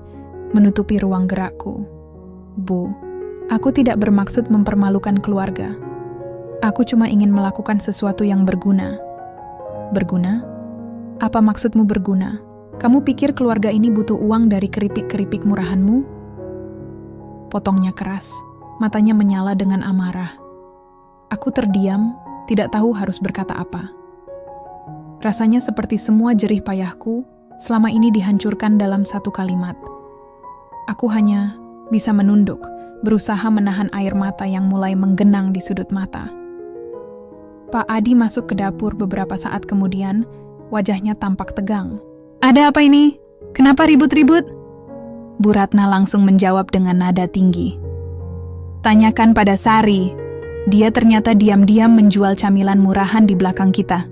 menutupi ruang gerakku. Bu, aku tidak bermaksud mempermalukan keluarga. Aku cuma ingin melakukan sesuatu yang berguna. Berguna? Apa maksudmu berguna? Kamu pikir keluarga ini butuh uang dari keripik-keripik murahanmu? Potongnya keras, matanya menyala dengan amarah. Aku terdiam, tidak tahu harus berkata apa. Rasanya seperti semua jerih payahku selama ini dihancurkan dalam satu kalimat. Aku hanya bisa menunduk, berusaha menahan air mata yang mulai menggenang di sudut mata. Pak Adi masuk ke dapur beberapa saat kemudian, wajahnya tampak tegang. "Ada apa ini? Kenapa ribut-ribut?" Bu Ratna langsung menjawab dengan nada tinggi. "Tanyakan pada Sari. Dia ternyata diam-diam menjual camilan murahan di belakang kita."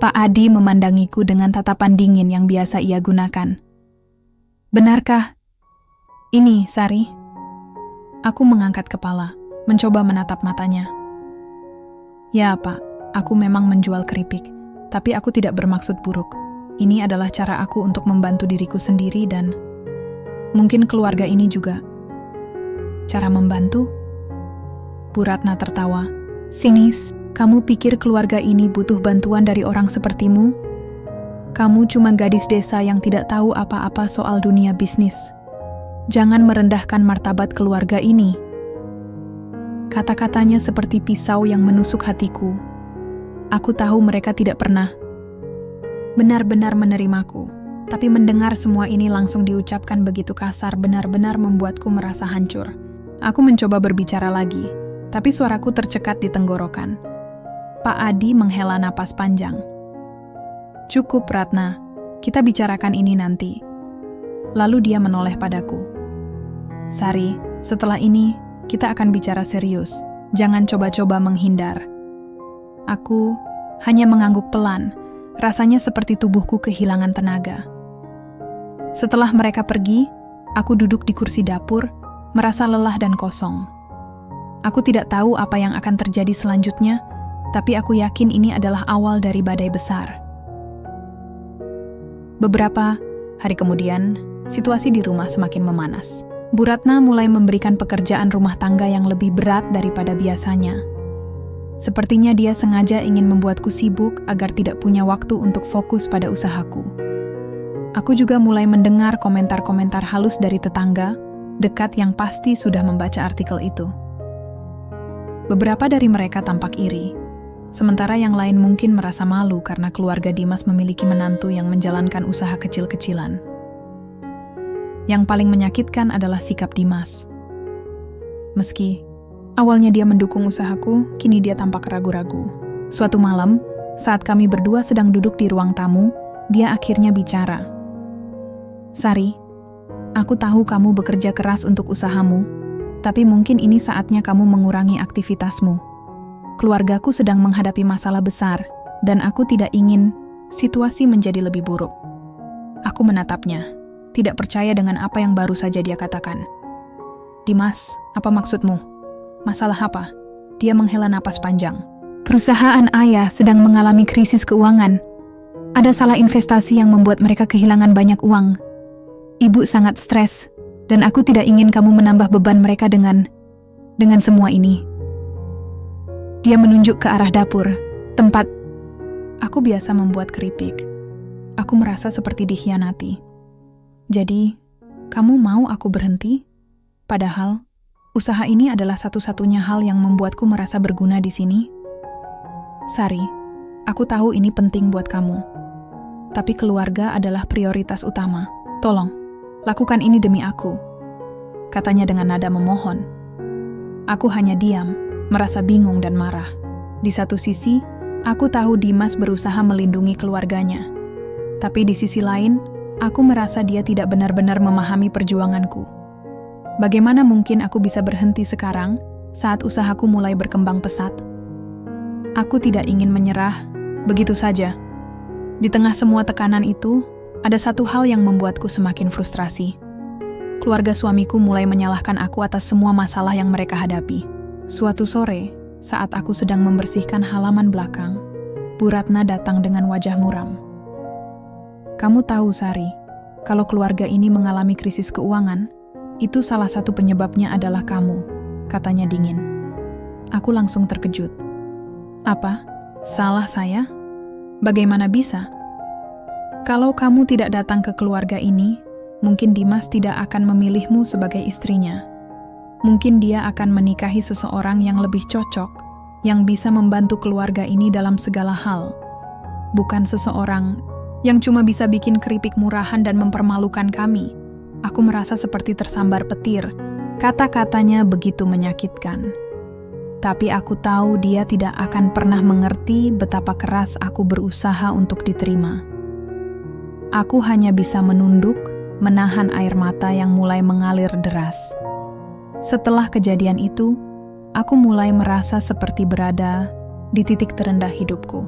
Pak Adi memandangiku dengan tatapan dingin yang biasa ia gunakan. "Benarkah ini, Sari?" Aku mengangkat kepala, mencoba menatap matanya. "Ya, Pak, aku memang menjual keripik, tapi aku tidak bermaksud buruk. Ini adalah cara aku untuk membantu diriku sendiri dan mungkin keluarga ini juga." "Cara membantu?" Bu Ratna tertawa. "Sinis, kamu pikir keluarga ini butuh bantuan dari orang sepertimu? Kamu cuma gadis desa yang tidak tahu apa-apa soal dunia bisnis. Jangan merendahkan martabat keluarga ini." Kata-katanya seperti pisau yang menusuk hatiku. Aku tahu mereka tidak pernah benar-benar menerimaku, tapi mendengar semua ini langsung diucapkan begitu kasar benar-benar membuatku merasa hancur. Aku mencoba berbicara lagi, tapi suaraku tercekat di tenggorokan. Pak Adi menghela napas panjang. "Cukup, Ratna. Kita bicarakan ini nanti." Lalu dia menoleh padaku. "Sari, setelah ini, kita akan bicara serius. Jangan coba-coba menghindar." Aku hanya mengangguk pelan, rasanya seperti tubuhku kehilangan tenaga. Setelah mereka pergi, aku duduk di kursi dapur, merasa lelah dan kosong. Aku tidak tahu apa yang akan terjadi selanjutnya, tapi aku yakin ini adalah awal dari badai besar. Beberapa hari kemudian, situasi di rumah semakin memanas. Bu Ratna mulai memberikan pekerjaan rumah tangga yang lebih berat daripada biasanya. Sepertinya dia sengaja ingin membuatku sibuk agar tidak punya waktu untuk fokus pada usahaku. Aku juga mulai mendengar komentar-komentar halus dari tetangga dekat yang pasti sudah membaca artikel itu. Beberapa dari mereka tampak iri, sementara yang lain mungkin merasa malu karena keluarga Dimas memiliki menantu yang menjalankan usaha kecil-kecilan. Yang paling menyakitkan adalah sikap Dimas. Meski awalnya dia mendukung usahaku, kini dia tampak ragu-ragu. Suatu malam, saat kami berdua sedang duduk di ruang tamu, dia akhirnya bicara. "Sari, aku tahu kamu bekerja keras untuk usahamu, tapi mungkin ini saatnya kamu mengurangi aktivitasmu. Keluargaku sedang menghadapi masalah besar, dan aku tidak ingin situasi menjadi lebih buruk." Aku menatapnya, tidak percaya dengan apa yang baru saja dia katakan. "Dimas, apa maksudmu? Masalah apa?" Dia menghela napas panjang. "Perusahaan ayah sedang mengalami krisis keuangan. Ada salah investasi yang membuat mereka kehilangan banyak uang. Ibu sangat stres, dan aku tidak ingin kamu menambah beban mereka dengan semua ini." Dia menunjuk ke arah dapur, tempat aku biasa membuat keripik. Aku merasa seperti dikhianati. "Jadi, kamu mau aku berhenti? Padahal, usaha ini adalah satu-satunya hal yang membuatku merasa berguna di sini." "Sari, aku tahu ini penting buat kamu. Tapi keluarga adalah prioritas utama. Tolong, lakukan ini demi aku," katanya dengan nada memohon. Aku hanya diam, merasa bingung dan marah. Di satu sisi, aku tahu Dimas berusaha melindungi keluarganya. Tapi di sisi lain, aku merasa dia tidak benar-benar memahami perjuanganku. Bagaimana mungkin aku bisa berhenti sekarang saat usahaku mulai berkembang pesat? Aku tidak ingin menyerah begitu saja. Di tengah semua tekanan itu, ada satu hal yang membuatku semakin frustrasi. Keluarga suamiku mulai menyalahkan aku atas semua masalah yang mereka hadapi. Suatu sore, saat aku sedang membersihkan halaman belakang, Bu Ratna datang dengan wajah muram. "Kamu tahu, Sari, kalau keluarga ini mengalami krisis keuangan, itu salah satu penyebabnya adalah kamu," katanya dingin. Aku langsung terkejut. "Apa? Salah saya? Bagaimana bisa? Kalau kamu tidak datang ke keluarga ini, mungkin Dimas tidak akan memilihmu sebagai istrinya. Mungkin dia akan menikahi seseorang yang lebih cocok, yang bisa membantu keluarga ini dalam segala hal. Bukan seseorang yang cuma bisa bikin keripik murahan dan mempermalukan kami." Aku merasa seperti tersambar petir. Kata-katanya begitu menyakitkan. Tapi aku tahu dia tidak akan pernah mengerti betapa keras aku berusaha untuk diterima. Aku hanya bisa menunduk, menahan air mata yang mulai mengalir deras. Setelah kejadian itu, aku mulai merasa seperti berada di titik terendah hidupku.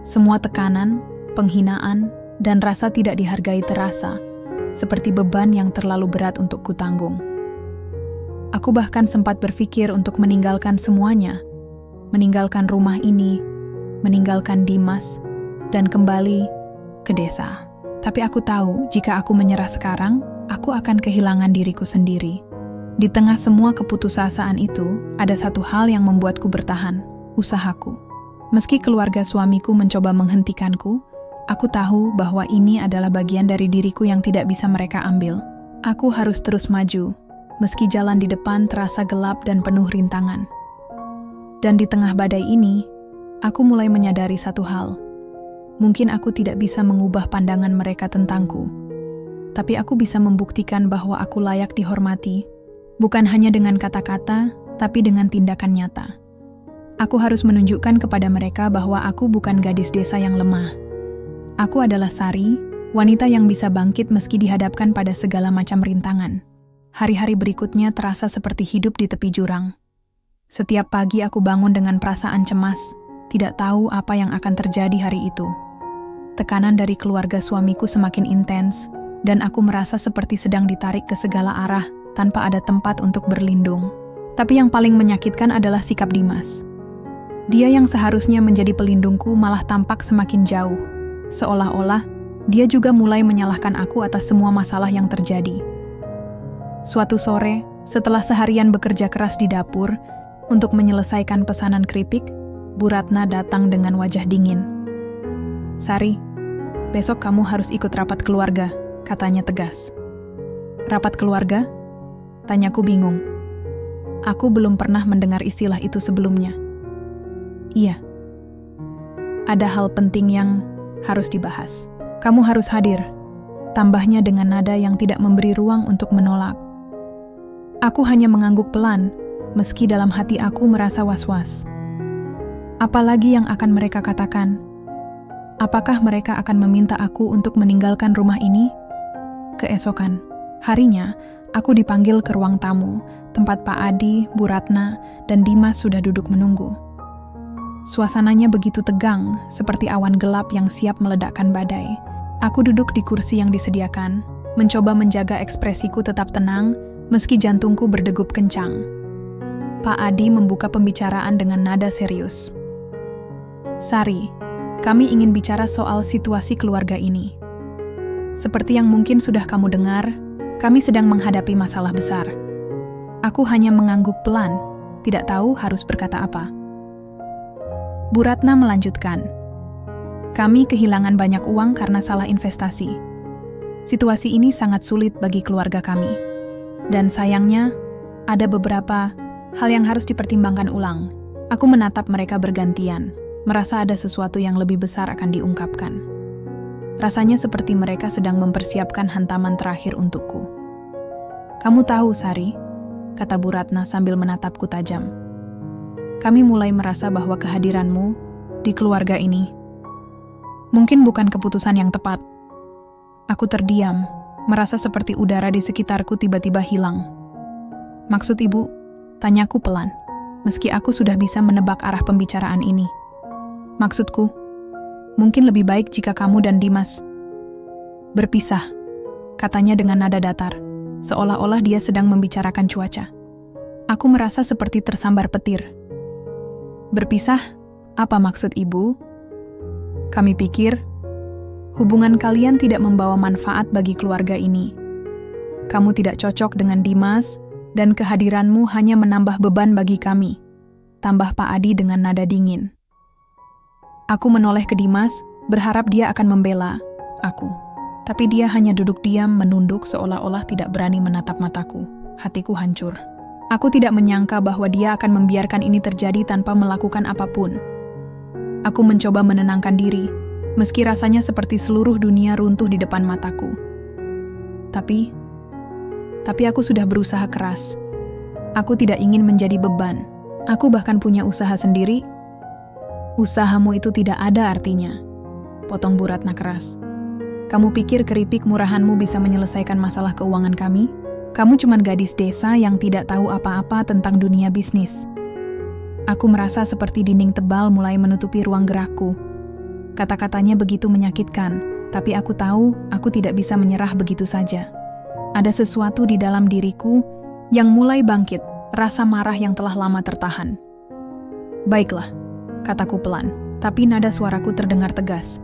Semua tekanan, penghinaan, dan rasa tidak dihargai terasa, seperti beban yang terlalu berat untuk kutanggung. Aku bahkan sempat berpikir untuk meninggalkan semuanya, meninggalkan rumah ini, meninggalkan Dimas, dan kembali ke desa. Tapi aku tahu, jika aku menyerah sekarang, aku akan kehilangan diriku sendiri. Di tengah semua keputusasaan itu, ada satu hal yang membuatku bertahan, usahaku. Meski keluarga suamiku mencoba menghentikanku, aku tahu bahwa ini adalah bagian dari diriku yang tidak bisa mereka ambil. Aku harus terus maju, meski jalan di depan terasa gelap dan penuh rintangan. Dan di tengah badai ini, aku mulai menyadari satu hal. Mungkin aku tidak bisa mengubah pandangan mereka tentangku, tapi aku bisa membuktikan bahwa aku layak dihormati, bukan hanya dengan kata-kata, tapi dengan tindakan nyata. Aku harus menunjukkan kepada mereka bahwa aku bukan gadis desa yang lemah. Aku adalah Sari, wanita yang bisa bangkit meski dihadapkan pada segala macam rintangan. Hari-hari berikutnya terasa seperti hidup di tepi jurang. Setiap pagi aku bangun dengan perasaan cemas, tidak tahu apa yang akan terjadi hari itu. Tekanan dari keluarga suamiku semakin intens, dan aku merasa seperti sedang ditarik ke segala arah tanpa ada tempat untuk berlindung. Tapi yang paling menyakitkan adalah sikap Dimas. Dia yang seharusnya menjadi pelindungku malah tampak semakin jauh. Seolah-olah dia juga mulai menyalahkan aku atas semua masalah yang terjadi. Suatu sore, setelah seharian bekerja keras di dapur untuk menyelesaikan pesanan keripik, Bu Ratna datang dengan wajah dingin. "Sari, besok kamu harus ikut rapat keluarga," katanya tegas. "Rapat keluarga?" Tanyaku bingung. Aku belum pernah mendengar istilah itu sebelumnya. "Iya. Ada hal penting yang harus dibahas. Kamu harus hadir," tambahnya dengan nada yang tidak memberi ruang untuk menolak. Aku hanya mengangguk pelan, meski dalam hati aku merasa was-was. Apalagi yang akan mereka katakan? Apakah mereka akan meminta aku untuk meninggalkan rumah ini? Keesokan harinya, aku dipanggil ke ruang tamu, tempat Pak Adi, Bu Ratna, dan Dimas sudah duduk menunggu. Suasananya begitu tegang, seperti awan gelap yang siap meledakkan badai. Aku duduk di kursi yang disediakan, mencoba menjaga ekspresiku tetap tenang, meski jantungku berdegup kencang. Pak Adi membuka pembicaraan dengan nada serius. "Sari, kami ingin bicara soal situasi keluarga ini. Seperti yang mungkin sudah kamu dengar, kami sedang menghadapi masalah besar." Aku hanya mengangguk pelan, tidak tahu harus berkata apa. Bu Ratna melanjutkan, "Kami kehilangan banyak uang karena salah investasi. Situasi ini sangat sulit bagi keluarga kami. Dan sayangnya, ada beberapa hal yang harus dipertimbangkan ulang." Aku menatap mereka bergantian, merasa ada sesuatu yang lebih besar akan diungkapkan. Rasanya seperti mereka sedang mempersiapkan hantaman terakhir untukku. "Kamu tahu, Sari," kata Bu Ratna sambil menatapku tajam. "Kami mulai merasa bahwa kehadiranmu di keluarga ini mungkin bukan keputusan yang tepat." Aku terdiam, merasa seperti udara di sekitarku tiba-tiba hilang. "Maksud ibu?" tanyaku pelan, meski aku sudah bisa menebak arah pembicaraan ini. "Maksudku, mungkin lebih baik jika kamu dan Dimas berpisah," katanya dengan nada datar, seolah-olah dia sedang membicarakan cuaca. Aku merasa seperti tersambar petir. "Berpisah? Apa maksud ibu?" "Kami pikir hubungan kalian tidak membawa manfaat bagi keluarga ini. Kamu tidak cocok dengan Dimas, dan kehadiranmu hanya menambah beban bagi kami," tambah Pak Adi dengan nada dingin. Aku menoleh ke Dimas, berharap dia akan membela aku. Tapi dia hanya duduk diam menunduk seolah-olah tidak berani menatap mataku. Hatiku hancur. Aku tidak menyangka bahwa dia akan membiarkan ini terjadi tanpa melakukan apapun. Aku mencoba menenangkan diri, meski rasanya seperti seluruh dunia runtuh di depan mataku. Tapi aku sudah berusaha keras. Aku tidak ingin menjadi beban. Aku bahkan punya usaha sendiri. "Usahamu itu tidak ada artinya," potong Bu Ratna keras. "Kamu pikir keripik murahanmu bisa menyelesaikan masalah keuangan kami? Kamu cuma gadis desa yang tidak tahu apa-apa tentang dunia bisnis." Aku merasa seperti dinding tebal mulai menutupi ruang gerakku. Kata-katanya begitu menyakitkan, tapi aku tahu aku tidak bisa menyerah begitu saja. Ada sesuatu di dalam diriku yang mulai bangkit, rasa marah yang telah lama tertahan. "Baiklah," kataku pelan, tapi nada suaraku terdengar tegas.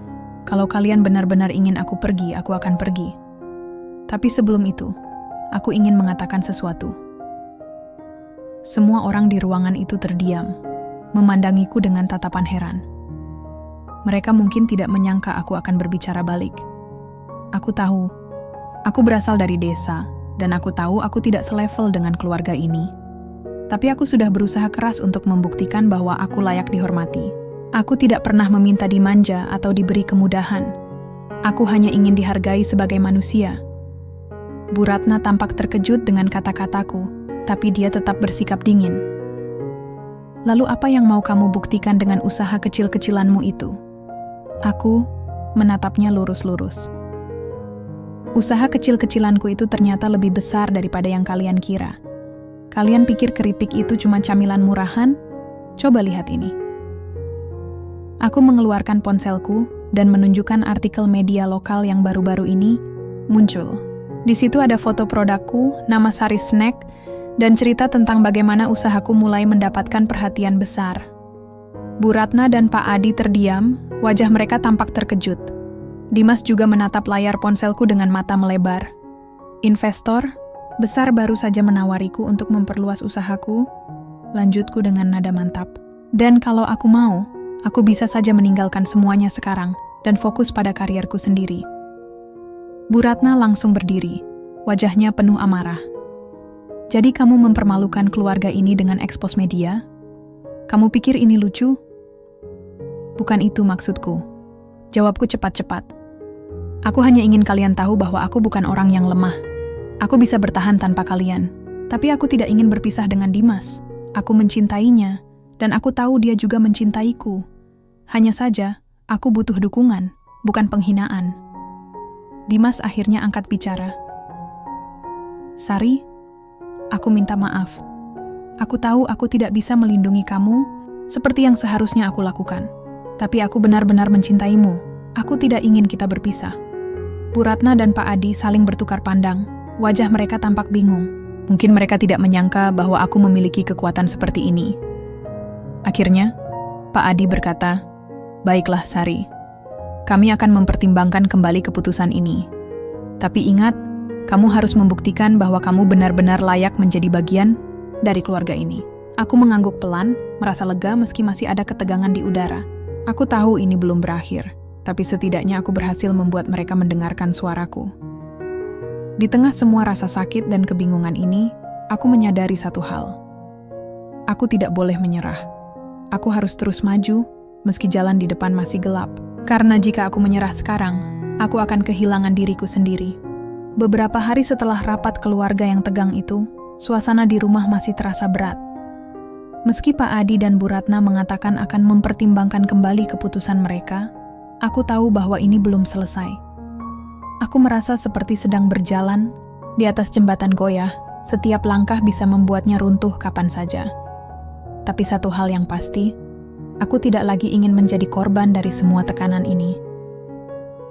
"Kalau kalian benar-benar ingin aku pergi, aku akan pergi. Tapi sebelum itu, aku ingin mengatakan sesuatu." Semua orang di ruangan itu terdiam, memandangiku dengan tatapan heran. Mereka mungkin tidak menyangka aku akan berbicara balik. Aku tahu, aku berasal dari desa, dan aku tahu aku tidak selevel dengan keluarga ini. Tapi aku sudah berusaha keras untuk membuktikan bahwa aku layak dihormati. Aku tidak pernah meminta dimanja atau diberi kemudahan. Aku hanya ingin dihargai sebagai manusia. Bu Ratna tampak terkejut dengan kata-kataku, tapi dia tetap bersikap dingin. "Lalu apa yang mau kamu buktikan dengan usaha kecil-kecilanmu itu?" Aku menatapnya lurus-lurus. "Usaha kecil-kecilanku itu ternyata lebih besar daripada yang kalian kira. Kalian pikir keripik itu cuma camilan murahan? Coba lihat ini." Aku mengeluarkan ponselku dan menunjukkan artikel media lokal yang baru-baru ini muncul. Di situ ada foto produkku, nama Sari Snack, dan cerita tentang bagaimana usahaku mulai mendapatkan perhatian besar. Bu Ratna dan Pak Adi terdiam, wajah mereka tampak terkejut. Dimas juga menatap layar ponselku dengan mata melebar. Investor besar baru saja menawariku untuk memperluas usahaku, lanjutku dengan nada mantap. Dan kalau aku mau, aku bisa saja meninggalkan semuanya sekarang dan fokus pada karierku sendiri. Bu Ratna langsung berdiri, wajahnya penuh amarah. Jadi kamu mempermalukan keluarga ini dengan ekspos media? Kamu pikir ini lucu? Bukan itu maksudku. Jawabku cepat-cepat. Aku hanya ingin kalian tahu bahwa aku bukan orang yang lemah. Aku bisa bertahan tanpa kalian. Tapi aku tidak ingin berpisah dengan Dimas. Aku mencintainya, dan aku tahu dia juga mencintaiku. Hanya saja, aku butuh dukungan, bukan penghinaan. Dimas akhirnya angkat bicara. Sari, aku minta maaf. Aku tahu aku tidak bisa melindungi kamu seperti yang seharusnya aku lakukan. Tapi aku benar-benar mencintaimu. Aku tidak ingin kita berpisah. Bu Ratna dan Pak Adi saling bertukar pandang. Wajah mereka tampak bingung. Mungkin mereka tidak menyangka bahwa aku memiliki kekuatan seperti ini. Akhirnya, Pak Adi berkata, "Baiklah, Sari. Kami akan mempertimbangkan kembali keputusan ini. Tapi ingat, kamu harus membuktikan bahwa kamu benar-benar layak menjadi bagian dari keluarga ini." Aku mengangguk pelan, merasa lega meski masih ada ketegangan di udara. Aku tahu ini belum berakhir, tapi setidaknya aku berhasil membuat mereka mendengarkan suaraku. Di tengah semua rasa sakit dan kebingungan ini, aku menyadari satu hal. Aku tidak boleh menyerah. Aku harus terus maju, meski jalan di depan masih gelap. Karena jika aku menyerah sekarang, aku akan kehilangan diriku sendiri. Beberapa hari setelah rapat keluarga yang tegang itu, suasana di rumah masih terasa berat. Meski Pak Adi dan Bu Ratna mengatakan akan mempertimbangkan kembali keputusan mereka, aku tahu bahwa ini belum selesai. Aku merasa seperti sedang berjalan di atas jembatan goyah, setiap langkah bisa membuatnya runtuh kapan saja. Tapi satu hal yang pasti, aku tidak lagi ingin menjadi korban dari semua tekanan ini.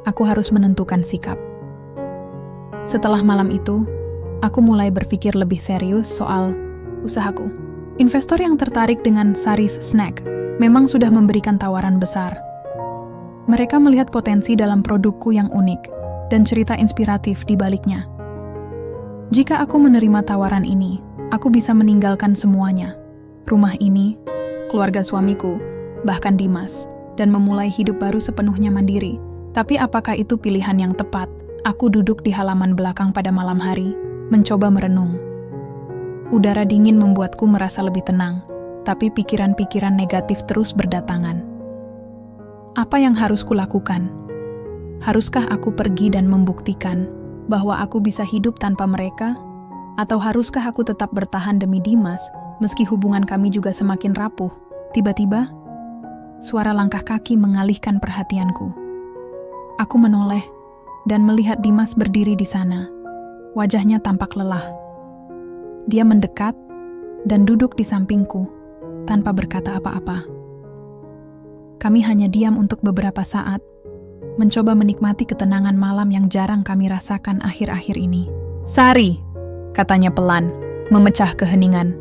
Aku harus menentukan sikap. Setelah malam itu, aku mulai berpikir lebih serius soal usahaku. Investor yang tertarik dengan Sari's Snack memang sudah memberikan tawaran besar. Mereka melihat potensi dalam produkku yang unik dan cerita inspiratif di baliknya. Jika aku menerima tawaran ini, aku bisa meninggalkan semuanya. Rumah ini, keluarga suamiku, bahkan Dimas, dan memulai hidup baru sepenuhnya mandiri. Tapi apakah itu pilihan yang tepat? Aku duduk di halaman belakang pada malam hari, mencoba merenung. Udara dingin membuatku merasa lebih tenang, tapi pikiran-pikiran negatif terus berdatangan. Apa yang harus kulakukan? Haruskah aku pergi dan membuktikan bahwa aku bisa hidup tanpa mereka? Atau haruskah aku tetap bertahan demi Dimas, meski hubungan kami juga semakin rapuh? Tiba-tiba, suara langkah kaki mengalihkan perhatianku. Aku menoleh dan melihat Dimas berdiri di sana. Wajahnya tampak lelah. Dia mendekat dan duduk di sampingku tanpa berkata apa-apa. Kami hanya diam untuk beberapa saat, mencoba menikmati ketenangan malam yang jarang kami rasakan akhir-akhir ini. "Sari," katanya pelan, memecah keheningan.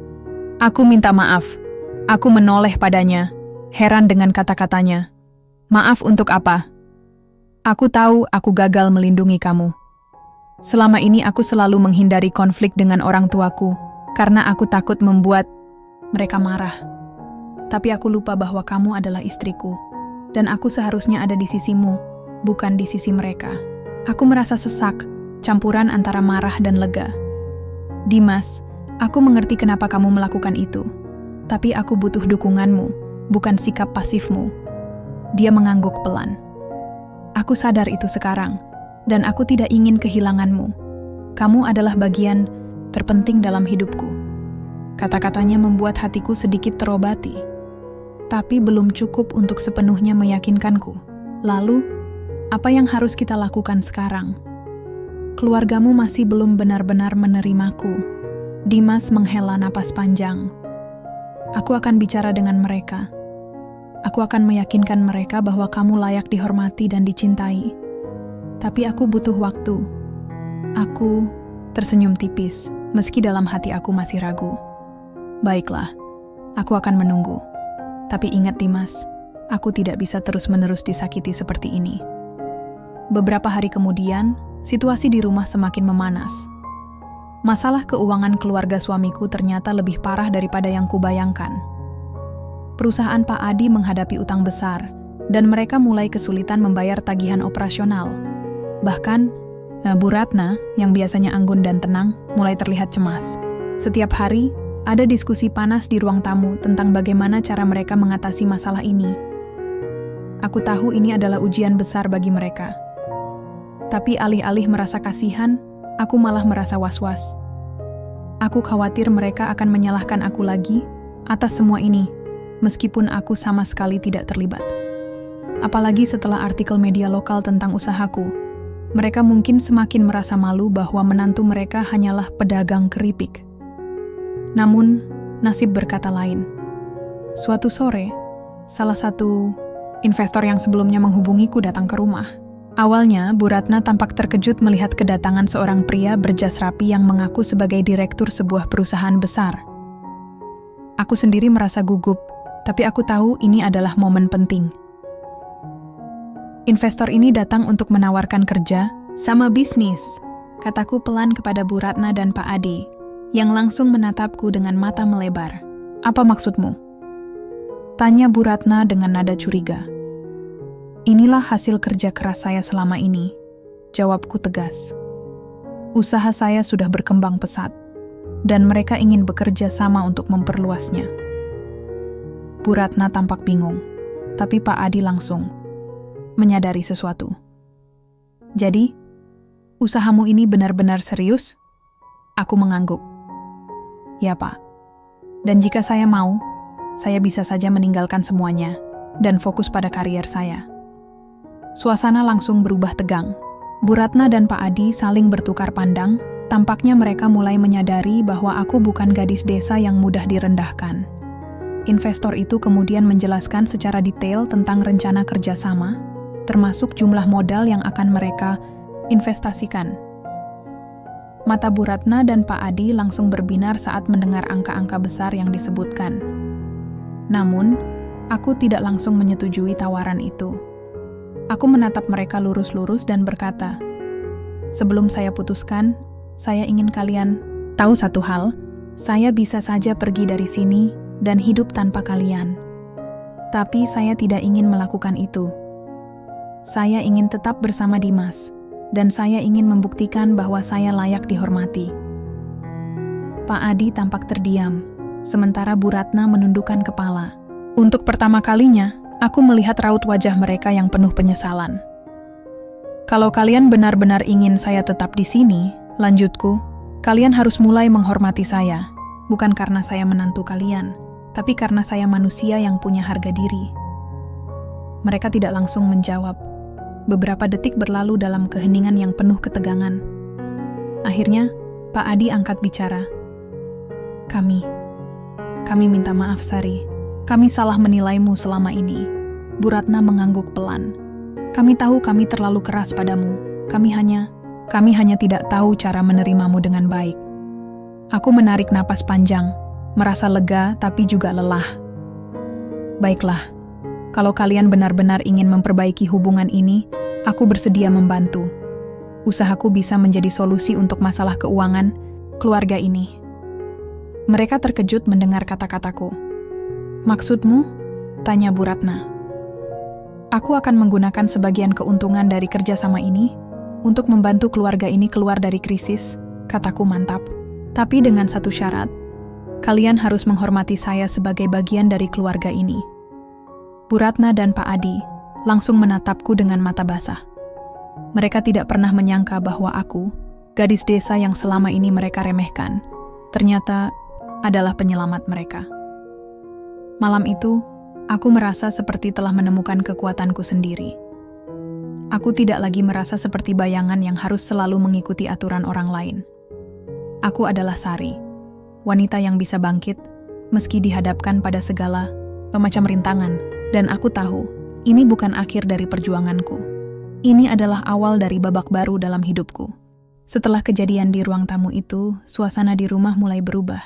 Aku minta maaf. Aku menoleh padanya, heran dengan kata-katanya. "Maaf untuk apa?" "Aku tahu aku gagal melindungi kamu. Selama ini aku selalu menghindari konflik dengan orang tuaku, karena aku takut membuat mereka marah. Tapi aku lupa bahwa kamu adalah istriku, dan aku seharusnya ada di sisimu, bukan di sisi mereka." Aku merasa sesak, campuran antara marah dan lega. "Dimas, aku mengerti kenapa kamu melakukan itu. Tapi aku butuh dukunganmu, bukan sikap pasifmu." Dia mengangguk pelan. "Aku sadar itu sekarang, dan aku tidak ingin kehilanganmu. Kamu adalah bagian terpenting dalam hidupku." Kata-katanya membuat hatiku sedikit terobati, tapi belum cukup untuk sepenuhnya meyakinkanku. Lalu, apa yang harus kita lakukan sekarang? Keluargamu masih belum benar-benar menerimaku. Dimas menghela napas panjang. Aku akan bicara dengan mereka. Aku akan meyakinkan mereka bahwa kamu layak dihormati dan dicintai. Tapi aku butuh waktu. Aku tersenyum tipis, meski dalam hati aku masih ragu. Baiklah, aku akan menunggu. Tapi ingat Dimas, aku tidak bisa terus-menerus disakiti seperti ini. Beberapa hari kemudian, situasi di rumah semakin memanas. Masalah keuangan keluarga suamiku ternyata lebih parah daripada yang kubayangkan. Perusahaan Pak Adi menghadapi utang besar, dan mereka mulai kesulitan membayar tagihan operasional. Bahkan, Bu Ratna, yang biasanya anggun dan tenang, mulai terlihat cemas. Setiap hari, ada diskusi panas di ruang tamu tentang bagaimana cara mereka mengatasi masalah ini. Aku tahu ini adalah ujian besar bagi mereka. Tapi alih-alih merasa kasihan, aku malah merasa was-was. Aku khawatir mereka akan menyalahkan aku lagi atas semua ini, meskipun aku sama sekali tidak terlibat. Apalagi setelah artikel media lokal tentang usahaku, mereka mungkin semakin merasa malu bahwa menantu mereka hanyalah pedagang keripik. Namun, nasib berkata lain. Suatu sore, salah satu investor yang sebelumnya menghubungiku datang ke rumah. Awalnya, Bu Ratna tampak terkejut melihat kedatangan seorang pria berjas rapi yang mengaku sebagai direktur sebuah perusahaan besar. Aku sendiri merasa gugup, tapi aku tahu ini adalah momen penting. Investor ini datang untuk menawarkan kerja sama bisnis, kataku pelan kepada Bu Ratna dan Pak Adi, yang langsung menatapku dengan mata melebar. Apa maksudmu? Tanya Bu Ratna dengan nada curiga. Inilah hasil kerja keras saya selama ini, jawabku tegas. Usaha saya sudah berkembang pesat, dan mereka ingin bekerja sama untuk memperluasnya. Bu Ratna tampak bingung, tapi Pak Adi langsung menyadari sesuatu. Jadi, usahamu ini benar-benar serius? Aku mengangguk. Ya, Pak. Dan jika saya mau, saya bisa saja meninggalkan semuanya dan fokus pada karier saya. Suasana langsung berubah tegang. Bu Ratna dan Pak Adi saling bertukar pandang. Tampaknya mereka mulai menyadari bahwa aku bukan gadis desa yang mudah direndahkan. Investor itu kemudian menjelaskan secara detail tentang rencana kerjasama, termasuk jumlah modal yang akan mereka investasikan. Mata Bu Ratna dan Pak Adi langsung berbinar saat mendengar angka-angka besar yang disebutkan. Namun, aku tidak langsung menyetujui tawaran itu. Aku menatap mereka lurus-lurus dan berkata, sebelum saya putuskan, saya ingin kalian tahu satu hal, saya bisa saja pergi dari sini dan hidup tanpa kalian. Tapi saya tidak ingin melakukan itu. Saya ingin tetap bersama Dimas, dan saya ingin membuktikan bahwa saya layak dihormati. Pak Adi tampak terdiam, sementara Bu Ratna menundukkan kepala. Untuk pertama kalinya, aku melihat raut wajah mereka yang penuh penyesalan. Kalau kalian benar-benar ingin saya tetap di sini, lanjutku, kalian harus mulai menghormati saya, bukan karena saya menantu kalian, tapi karena saya manusia yang punya harga diri. Mereka tidak langsung menjawab. Beberapa detik berlalu dalam keheningan yang penuh ketegangan. Akhirnya, Pak Adi angkat bicara. Kami minta maaf, Sari. Kami salah menilaimu selama ini. Bu Ratna mengangguk pelan. Kami tahu kami terlalu keras padamu. Kami hanya tidak tahu cara menerimamu dengan baik. Aku menarik napas panjang, merasa lega tapi juga lelah. Baiklah. Kalau kalian benar-benar ingin memperbaiki hubungan ini, aku bersedia membantu. Usahaku bisa menjadi solusi untuk masalah keuangan keluarga ini. Mereka terkejut mendengar kata-kataku. Maksudmu? Tanya Bu Ratna. Aku akan menggunakan sebagian keuntungan dari kerjasama ini untuk membantu keluarga ini keluar dari krisis, kataku mantap. Tapi dengan satu syarat, kalian harus menghormati saya sebagai bagian dari keluarga ini. Bu Ratna dan Pak Adi langsung menatapku dengan mata basah. Mereka tidak pernah menyangka bahwa aku, gadis desa yang selama ini mereka remehkan, ternyata adalah penyelamat mereka. Malam itu, aku merasa seperti telah menemukan kekuatanku sendiri. Aku tidak lagi merasa seperti bayangan yang harus selalu mengikuti aturan orang lain. Aku adalah Sari, wanita yang bisa bangkit meski dihadapkan pada segala macam rintangan. Dan aku tahu, ini bukan akhir dari perjuanganku. Ini adalah awal dari babak baru dalam hidupku. Setelah kejadian di ruang tamu itu, suasana di rumah mulai berubah,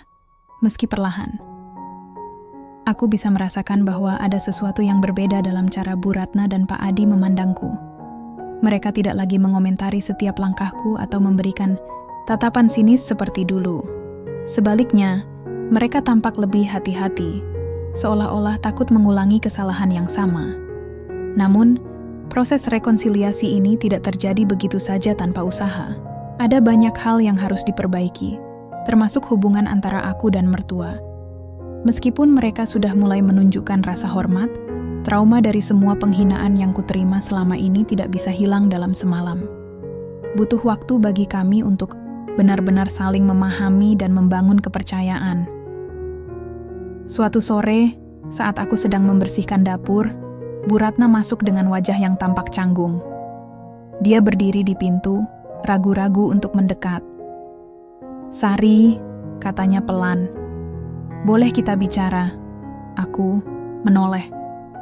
meski perlahan. Aku bisa merasakan bahwa ada sesuatu yang berbeda dalam cara Bu Ratna dan Pak Adi memandangku. Mereka tidak lagi mengomentari setiap langkahku atau memberikan tatapan sinis seperti dulu. Sebaliknya, mereka tampak lebih hati-hati, seolah-olah takut mengulangi kesalahan yang sama. Namun, proses rekonsiliasi ini tidak terjadi begitu saja tanpa usaha. Ada banyak hal yang harus diperbaiki, termasuk hubungan antara aku dan mertua. Meskipun mereka sudah mulai menunjukkan rasa hormat, trauma dari semua penghinaan yang kuterima selama ini tidak bisa hilang dalam semalam. Butuh waktu bagi kami untuk benar-benar saling memahami dan membangun kepercayaan. Suatu sore, saat aku sedang membersihkan dapur, Bu Ratna masuk dengan wajah yang tampak canggung. Dia berdiri di pintu, ragu-ragu untuk mendekat. "Sari," katanya pelan, "boleh kita bicara?" Aku menoleh,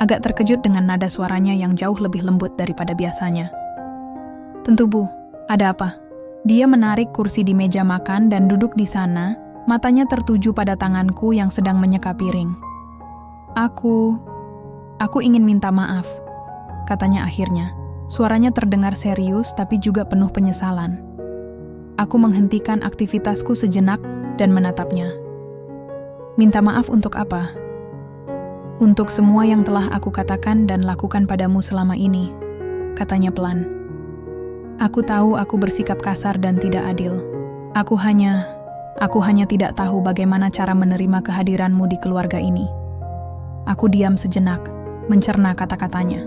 agak terkejut dengan nada suaranya yang jauh lebih lembut daripada biasanya. "Tentu, Bu. Ada apa?" Dia menarik kursi di meja makan dan duduk di sana, matanya tertuju pada tanganku yang sedang menyeka piring. Aku ingin minta maaf," katanya akhirnya. Suaranya terdengar serius tapi juga penuh penyesalan. Aku menghentikan aktivitasku sejenak dan menatapnya. "Minta maaf untuk apa?" "Untuk semua yang telah aku katakan dan lakukan padamu selama ini," katanya pelan. "Aku tahu aku bersikap kasar dan tidak adil. Aku hanya tidak tahu bagaimana cara menerima kehadiranmu di keluarga ini." Aku diam sejenak, mencerna kata-katanya.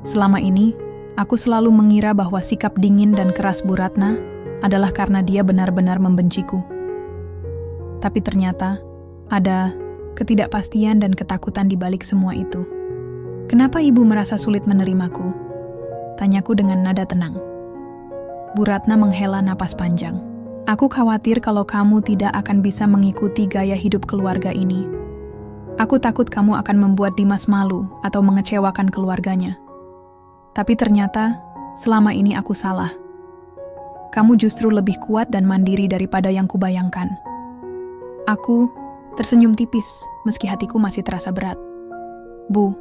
Selama ini, aku selalu mengira bahwa sikap dingin dan keras Bu Ratna adalah karena dia benar-benar membenciku. Tapi ternyata, ada ketidakpastian dan ketakutan di balik semua itu. "Kenapa ibu merasa sulit menerimaku?" tanyaku dengan nada tenang. Bu Ratna menghela napas panjang. "Aku khawatir kalau kamu tidak akan bisa mengikuti gaya hidup keluarga ini. Aku takut kamu akan membuat Dimas malu atau mengecewakan keluarganya. Tapi ternyata, selama ini aku salah. Kamu justru lebih kuat dan mandiri daripada yang kubayangkan." Aku tersenyum tipis, meski hatiku masih terasa berat. "Bu,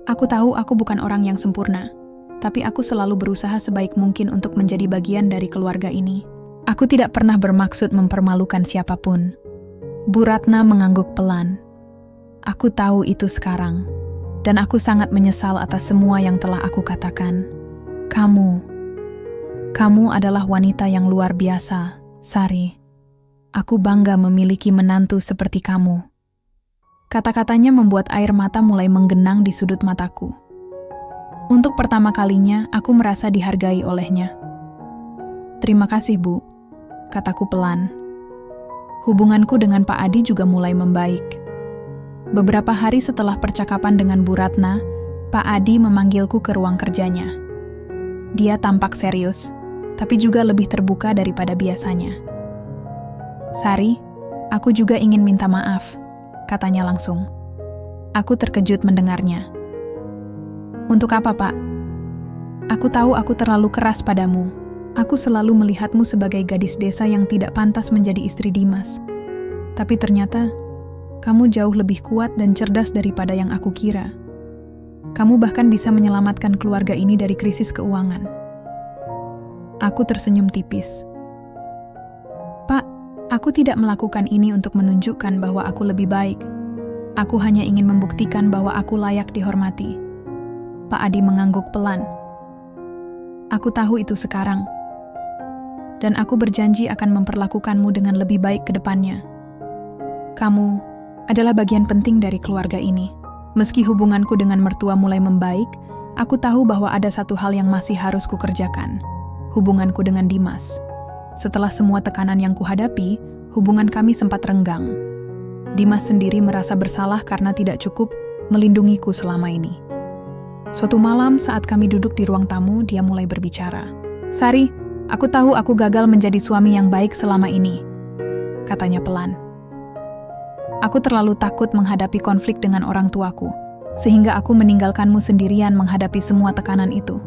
aku tahu aku bukan orang yang sempurna, tapi aku selalu berusaha sebaik mungkin untuk menjadi bagian dari keluarga ini. Aku tidak pernah bermaksud mempermalukan siapapun." Bu Ratna mengangguk pelan. "Aku tahu itu sekarang. Dan aku sangat menyesal atas semua yang telah aku katakan. Kamu adalah wanita yang luar biasa, Sari. Aku bangga memiliki menantu seperti kamu." Kata-katanya membuat air mata mulai menggenang di sudut mataku. Untuk pertama kalinya, aku merasa dihargai olehnya. "Terima kasih, Bu," kataku pelan. Hubunganku dengan Pak Adi juga mulai membaik. Beberapa hari setelah percakapan dengan Bu Ratna, Pak Adi memanggilku ke ruang kerjanya. Dia tampak serius, tapi juga lebih terbuka daripada biasanya. "Sari, aku juga ingin minta maaf," katanya langsung. Aku terkejut mendengarnya. "Untuk apa, Pak?" "Aku tahu aku terlalu keras padamu. Aku selalu melihatmu sebagai gadis desa yang tidak pantas menjadi istri Dimas. Tapi ternyata, kamu jauh lebih kuat dan cerdas daripada yang aku kira. Kamu bahkan bisa menyelamatkan keluarga ini dari krisis keuangan." Aku tersenyum tipis. "Pak, aku tidak melakukan ini untuk menunjukkan bahwa aku lebih baik. Aku hanya ingin membuktikan bahwa aku layak dihormati." Pak Adi mengangguk pelan. "Aku tahu itu sekarang. Dan aku berjanji akan memperlakukanmu dengan lebih baik ke depannya. Kamu adalah bagian penting dari keluarga ini. Meski hubunganku dengan mertua mulai membaik, aku tahu bahwa ada satu hal yang masih harus kukerjakan. Hubunganku dengan Dimas. Setelah semua tekanan yang kuhadapi, hubungan kami sempat renggang. Dimas sendiri merasa bersalah karena tidak cukup melindungiku selama ini. Suatu malam saat kami duduk di ruang tamu, dia mulai berbicara. "Sari, aku tahu aku gagal menjadi suami yang baik selama ini," katanya pelan. "Aku terlalu takut menghadapi konflik dengan orang tuaku, sehingga aku meninggalkanmu sendirian menghadapi semua tekanan itu."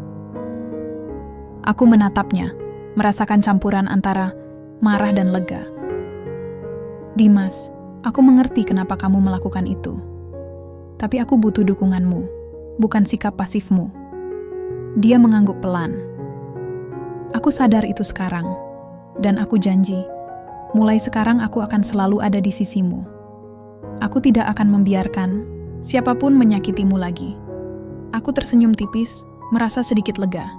Aku menatapnya, merasakan campuran antara marah dan lega. Dimas, aku mengerti kenapa kamu melakukan itu. Tapi aku butuh dukunganmu, bukan sikap pasifmu. Dia mengangguk pelan. Aku sadar itu sekarang, dan aku janji, mulai sekarang aku akan selalu ada di sisimu. Aku tidak akan membiarkan siapapun menyakitimu lagi. Aku tersenyum tipis, merasa sedikit lega.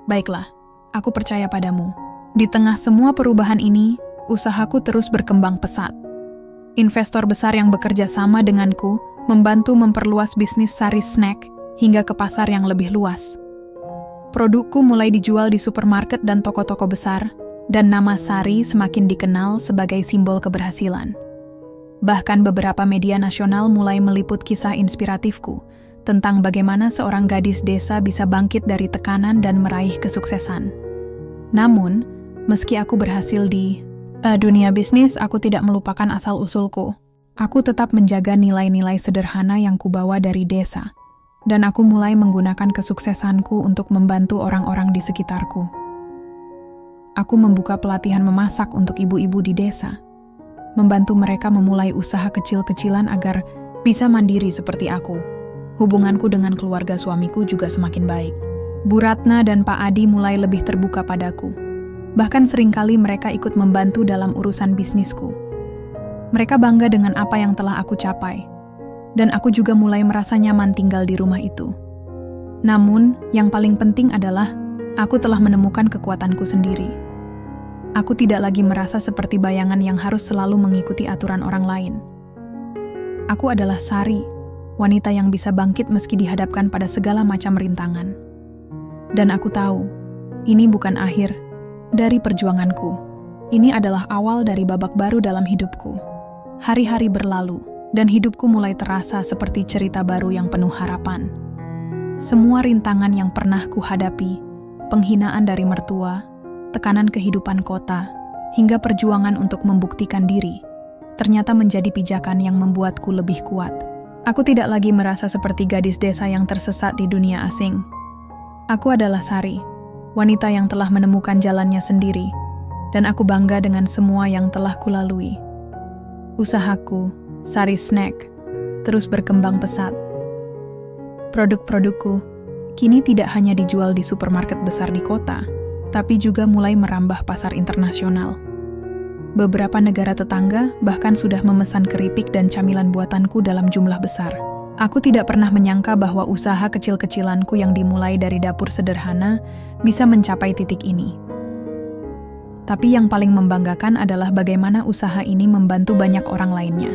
Baiklah, aku percaya padamu. Di tengah semua perubahan ini, usahaku terus berkembang pesat. Investor besar yang bekerja sama denganku membantu memperluas bisnis Sari Snack hingga ke pasar yang lebih luas. Produkku mulai dijual di supermarket dan toko-toko besar, dan nama Sari semakin dikenal sebagai simbol keberhasilan. Bahkan beberapa media nasional mulai meliput kisah inspiratifku tentang bagaimana seorang gadis desa bisa bangkit dari tekanan dan meraih kesuksesan. Namun, meski aku berhasil di dunia bisnis, aku tidak melupakan asal-usulku. Aku tetap menjaga nilai-nilai sederhana yang kubawa dari desa, dan aku mulai menggunakan kesuksesanku untuk membantu orang-orang di sekitarku. Aku membuka pelatihan memasak untuk ibu-ibu di desa, membantu mereka memulai usaha kecil-kecilan agar bisa mandiri seperti aku. Hubunganku dengan keluarga suamiku juga semakin baik. Bu Ratna dan Pak Adi mulai lebih terbuka padaku. Bahkan seringkali mereka ikut membantu dalam urusan bisnisku. Mereka bangga dengan apa yang telah aku capai, dan aku juga mulai merasa nyaman tinggal di rumah itu. Namun, yang paling penting adalah aku telah menemukan kekuatanku sendiri. Aku tidak lagi merasa seperti bayangan yang harus selalu mengikuti aturan orang lain. Aku adalah Sari, wanita yang bisa bangkit meski dihadapkan pada segala macam rintangan. Dan aku tahu, ini bukan akhir dari perjuanganku. Ini adalah awal dari babak baru dalam hidupku. Hari-hari berlalu, dan hidupku mulai terasa seperti cerita baru yang penuh harapan. Semua rintangan yang pernah kuhadapi, penghinaan dari mertua, tekanan kehidupan kota, hingga perjuangan untuk membuktikan diri, ternyata menjadi pijakan yang membuatku lebih kuat. Aku tidak lagi merasa seperti gadis desa yang tersesat di dunia asing. Aku adalah Sari, wanita yang telah menemukan jalannya sendiri, dan aku bangga dengan semua yang telah kulalui. Usahaku, Sari Snack, terus berkembang pesat. Produk-produkku kini tidak hanya dijual di supermarket besar di kota, tapi juga mulai merambah pasar internasional. Beberapa negara tetangga bahkan sudah memesan keripik dan camilan buatanku dalam jumlah besar. Aku tidak pernah menyangka bahwa usaha kecil-kecilanku yang dimulai dari dapur sederhana bisa mencapai titik ini. Tapi yang paling membanggakan adalah bagaimana usaha ini membantu banyak orang lainnya.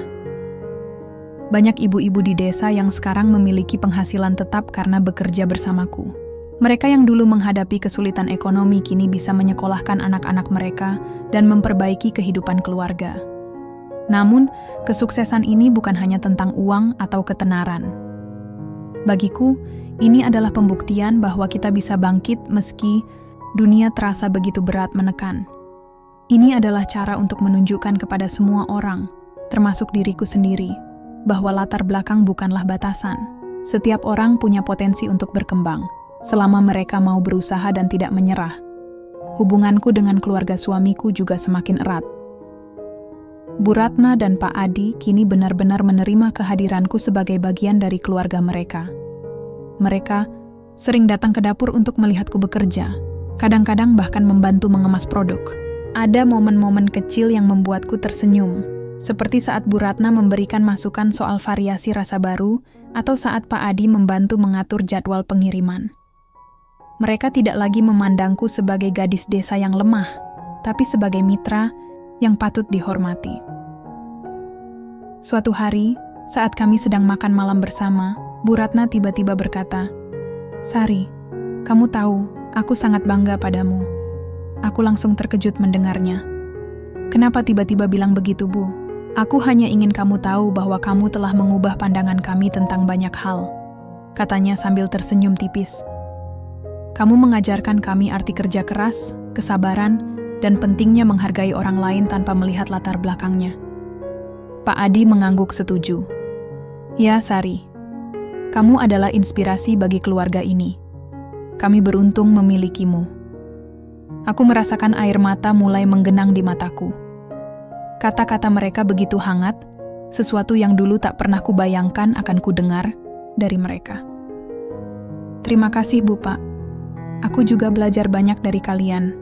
Banyak ibu-ibu di desa yang sekarang memiliki penghasilan tetap karena bekerja bersamaku. Mereka yang dulu menghadapi kesulitan ekonomi kini bisa menyekolahkan anak-anak mereka dan memperbaiki kehidupan keluarga. Namun, kesuksesan ini bukan hanya tentang uang atau ketenaran. Bagiku, ini adalah pembuktian bahwa kita bisa bangkit meski dunia terasa begitu berat menekan. Ini adalah cara untuk menunjukkan kepada semua orang, termasuk diriku sendiri, bahwa latar belakang bukanlah batasan. Setiap orang punya potensi untuk berkembang, selama mereka mau berusaha dan tidak menyerah. Hubunganku dengan keluarga suamiku juga semakin erat. Bu Ratna dan Pak Adi kini benar-benar menerima kehadiranku sebagai bagian dari keluarga mereka. Mereka sering datang ke dapur untuk melihatku bekerja, kadang-kadang bahkan membantu mengemas produk. Ada momen-momen kecil yang membuatku tersenyum, seperti saat Bu Ratna memberikan masukan soal variasi rasa baru, atau saat Pak Adi membantu mengatur jadwal pengiriman. Mereka tidak lagi memandangku sebagai gadis desa yang lemah, tapi sebagai mitra yang patut dihormati. Suatu hari, saat kami sedang makan malam bersama, Bu Ratna tiba-tiba berkata, "Sari, kamu tahu, aku sangat bangga padamu." Aku langsung terkejut mendengarnya. "Kenapa tiba-tiba bilang begitu, Bu?" "Aku hanya ingin kamu tahu bahwa kamu telah mengubah pandangan kami tentang banyak hal," katanya sambil tersenyum tipis. "Kamu mengajarkan kami arti kerja keras, kesabaran, dan pentingnya menghargai orang lain tanpa melihat latar belakangnya." Pak Adi mengangguk setuju. "Ya, Sari, kamu adalah inspirasi bagi keluarga ini. Kami beruntung memilikimu." Aku merasakan air mata mulai menggenang di mataku. Kata-kata mereka begitu hangat, sesuatu yang dulu tak pernah kubayangkan akan kudengar dari mereka. Terima kasih, Bu Pak. Aku juga belajar banyak dari kalian.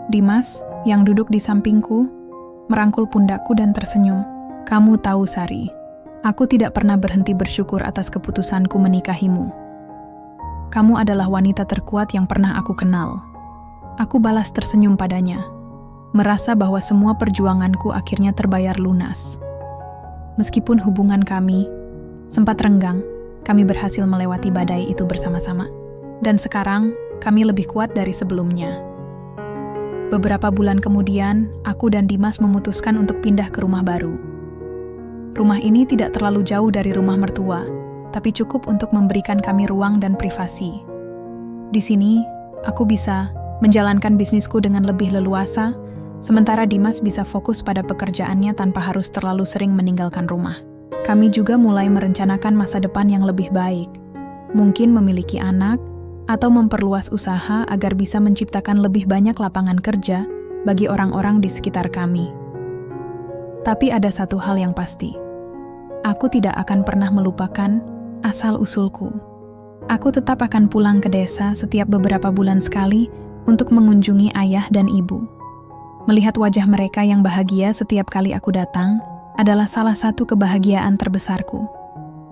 Dimas, yang duduk di sampingku, merangkul pundakku dan tersenyum. Kamu tahu, Sari, aku tidak pernah berhenti bersyukur atas keputusanku menikahimu. Kamu adalah wanita terkuat yang pernah aku kenal. Aku balas tersenyum padanya, merasa bahwa semua perjuanganku akhirnya terbayar lunas. Meskipun hubungan kami sempat renggang, kami berhasil melewati badai itu bersama-sama. Dan sekarang, kami lebih kuat dari sebelumnya. Beberapa bulan kemudian, aku dan Dimas memutuskan untuk pindah ke rumah baru. Rumah ini tidak terlalu jauh dari rumah mertua, tapi cukup untuk memberikan kami ruang dan privasi. Di sini, aku bisa menjalankan bisnisku dengan lebih leluasa, sementara Dimas bisa fokus pada pekerjaannya tanpa harus terlalu sering meninggalkan rumah. Kami juga mulai merencanakan masa depan yang lebih baik, mungkin memiliki anak, atau memperluas usaha agar bisa menciptakan lebih banyak lapangan kerja bagi orang-orang di sekitar kami. Tapi ada satu hal yang pasti, aku tidak akan pernah melupakan asal-usulku. Aku tetap akan pulang ke desa setiap beberapa bulan sekali untuk mengunjungi ayah dan ibu. Melihat wajah mereka yang bahagia setiap kali aku datang adalah salah satu kebahagiaan terbesarku.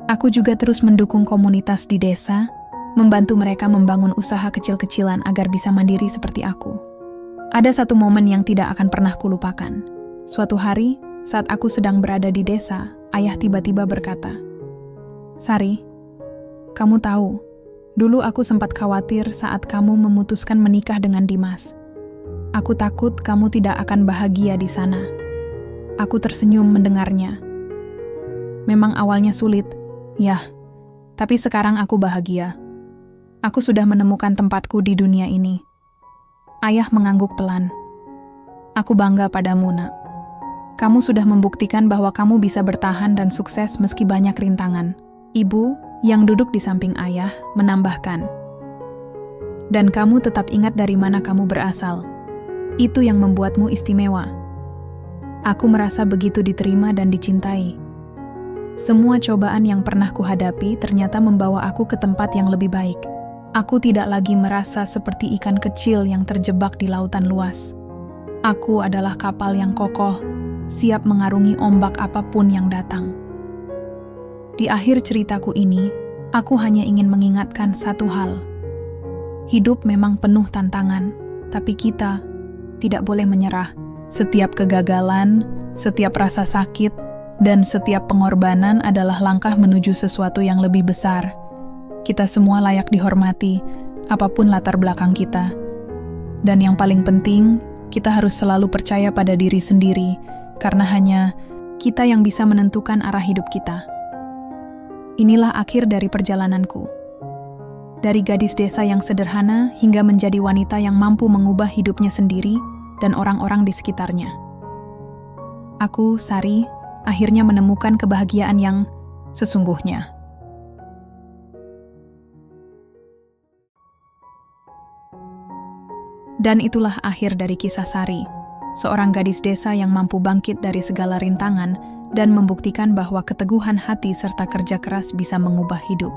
Aku juga terus mendukung komunitas di desa, membantu mereka membangun usaha kecil-kecilan agar bisa mandiri seperti aku. Ada satu momen yang tidak akan pernah kulupakan. Suatu hari, saat aku sedang berada di desa, ayah tiba-tiba berkata, "Sari, kamu tahu, dulu aku sempat khawatir saat kamu memutuskan menikah dengan Dimas. Aku takut kamu tidak akan bahagia di sana." Aku tersenyum mendengarnya. Memang awalnya sulit, ya, tapi sekarang aku bahagia. Aku sudah menemukan tempatku di dunia ini. Ayah mengangguk pelan. Aku bangga padamu, Nak. Kamu sudah membuktikan bahwa kamu bisa bertahan dan sukses meski banyak rintangan. Ibu, yang duduk di samping ayah, menambahkan. Dan kamu tetap ingat dari mana kamu berasal. Itu yang membuatmu istimewa. Aku merasa begitu diterima dan dicintai. Semua cobaan yang pernah kuhadapi ternyata membawa aku ke tempat yang lebih baik. Aku tidak lagi merasa seperti ikan kecil yang terjebak di lautan luas. Aku adalah kapal yang kokoh, siap mengarungi ombak apapun yang datang. Di akhir ceritaku ini, aku hanya ingin mengingatkan satu hal. Hidup memang penuh tantangan, tapi kita tidak boleh menyerah. Setiap kegagalan, setiap rasa sakit, dan setiap pengorbanan adalah langkah menuju sesuatu yang lebih besar. Kita semua layak dihormati, apapun latar belakang kita. Dan yang paling penting, kita harus selalu percaya pada diri sendiri, karena hanya kita yang bisa menentukan arah hidup kita. Inilah akhir dari perjalananku. Dari gadis desa yang sederhana hingga menjadi wanita yang mampu mengubah hidupnya sendiri dan orang-orang di sekitarnya. Aku, Sari, akhirnya menemukan kebahagiaan yang sesungguhnya. Dan itulah akhir dari kisah Sari, seorang gadis desa yang mampu bangkit dari segala rintangan dan membuktikan bahwa keteguhan hati serta kerja keras bisa mengubah hidup.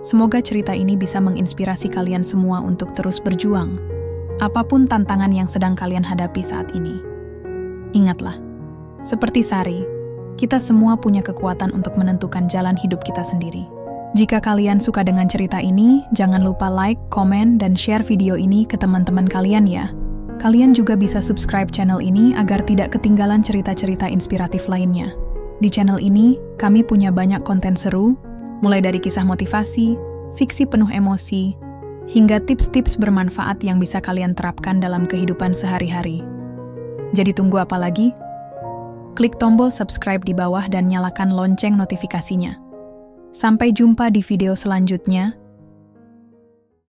Semoga cerita ini bisa menginspirasi kalian semua untuk terus berjuang, apapun tantangan yang sedang kalian hadapi saat ini. Ingatlah, seperti Sari, kita semua punya kekuatan untuk menentukan jalan hidup kita sendiri. Jika kalian suka dengan cerita ini, jangan lupa like, komen, dan share video ini ke teman-teman kalian ya. Kalian juga bisa subscribe channel ini agar tidak ketinggalan cerita-cerita inspiratif lainnya. Di channel ini, kami punya banyak konten seru, mulai dari kisah motivasi, fiksi penuh emosi, hingga tips-tips bermanfaat yang bisa kalian terapkan dalam kehidupan sehari-hari. Jadi tunggu apa lagi? Klik tombol subscribe di bawah dan nyalakan lonceng notifikasinya. Sampai jumpa di video selanjutnya.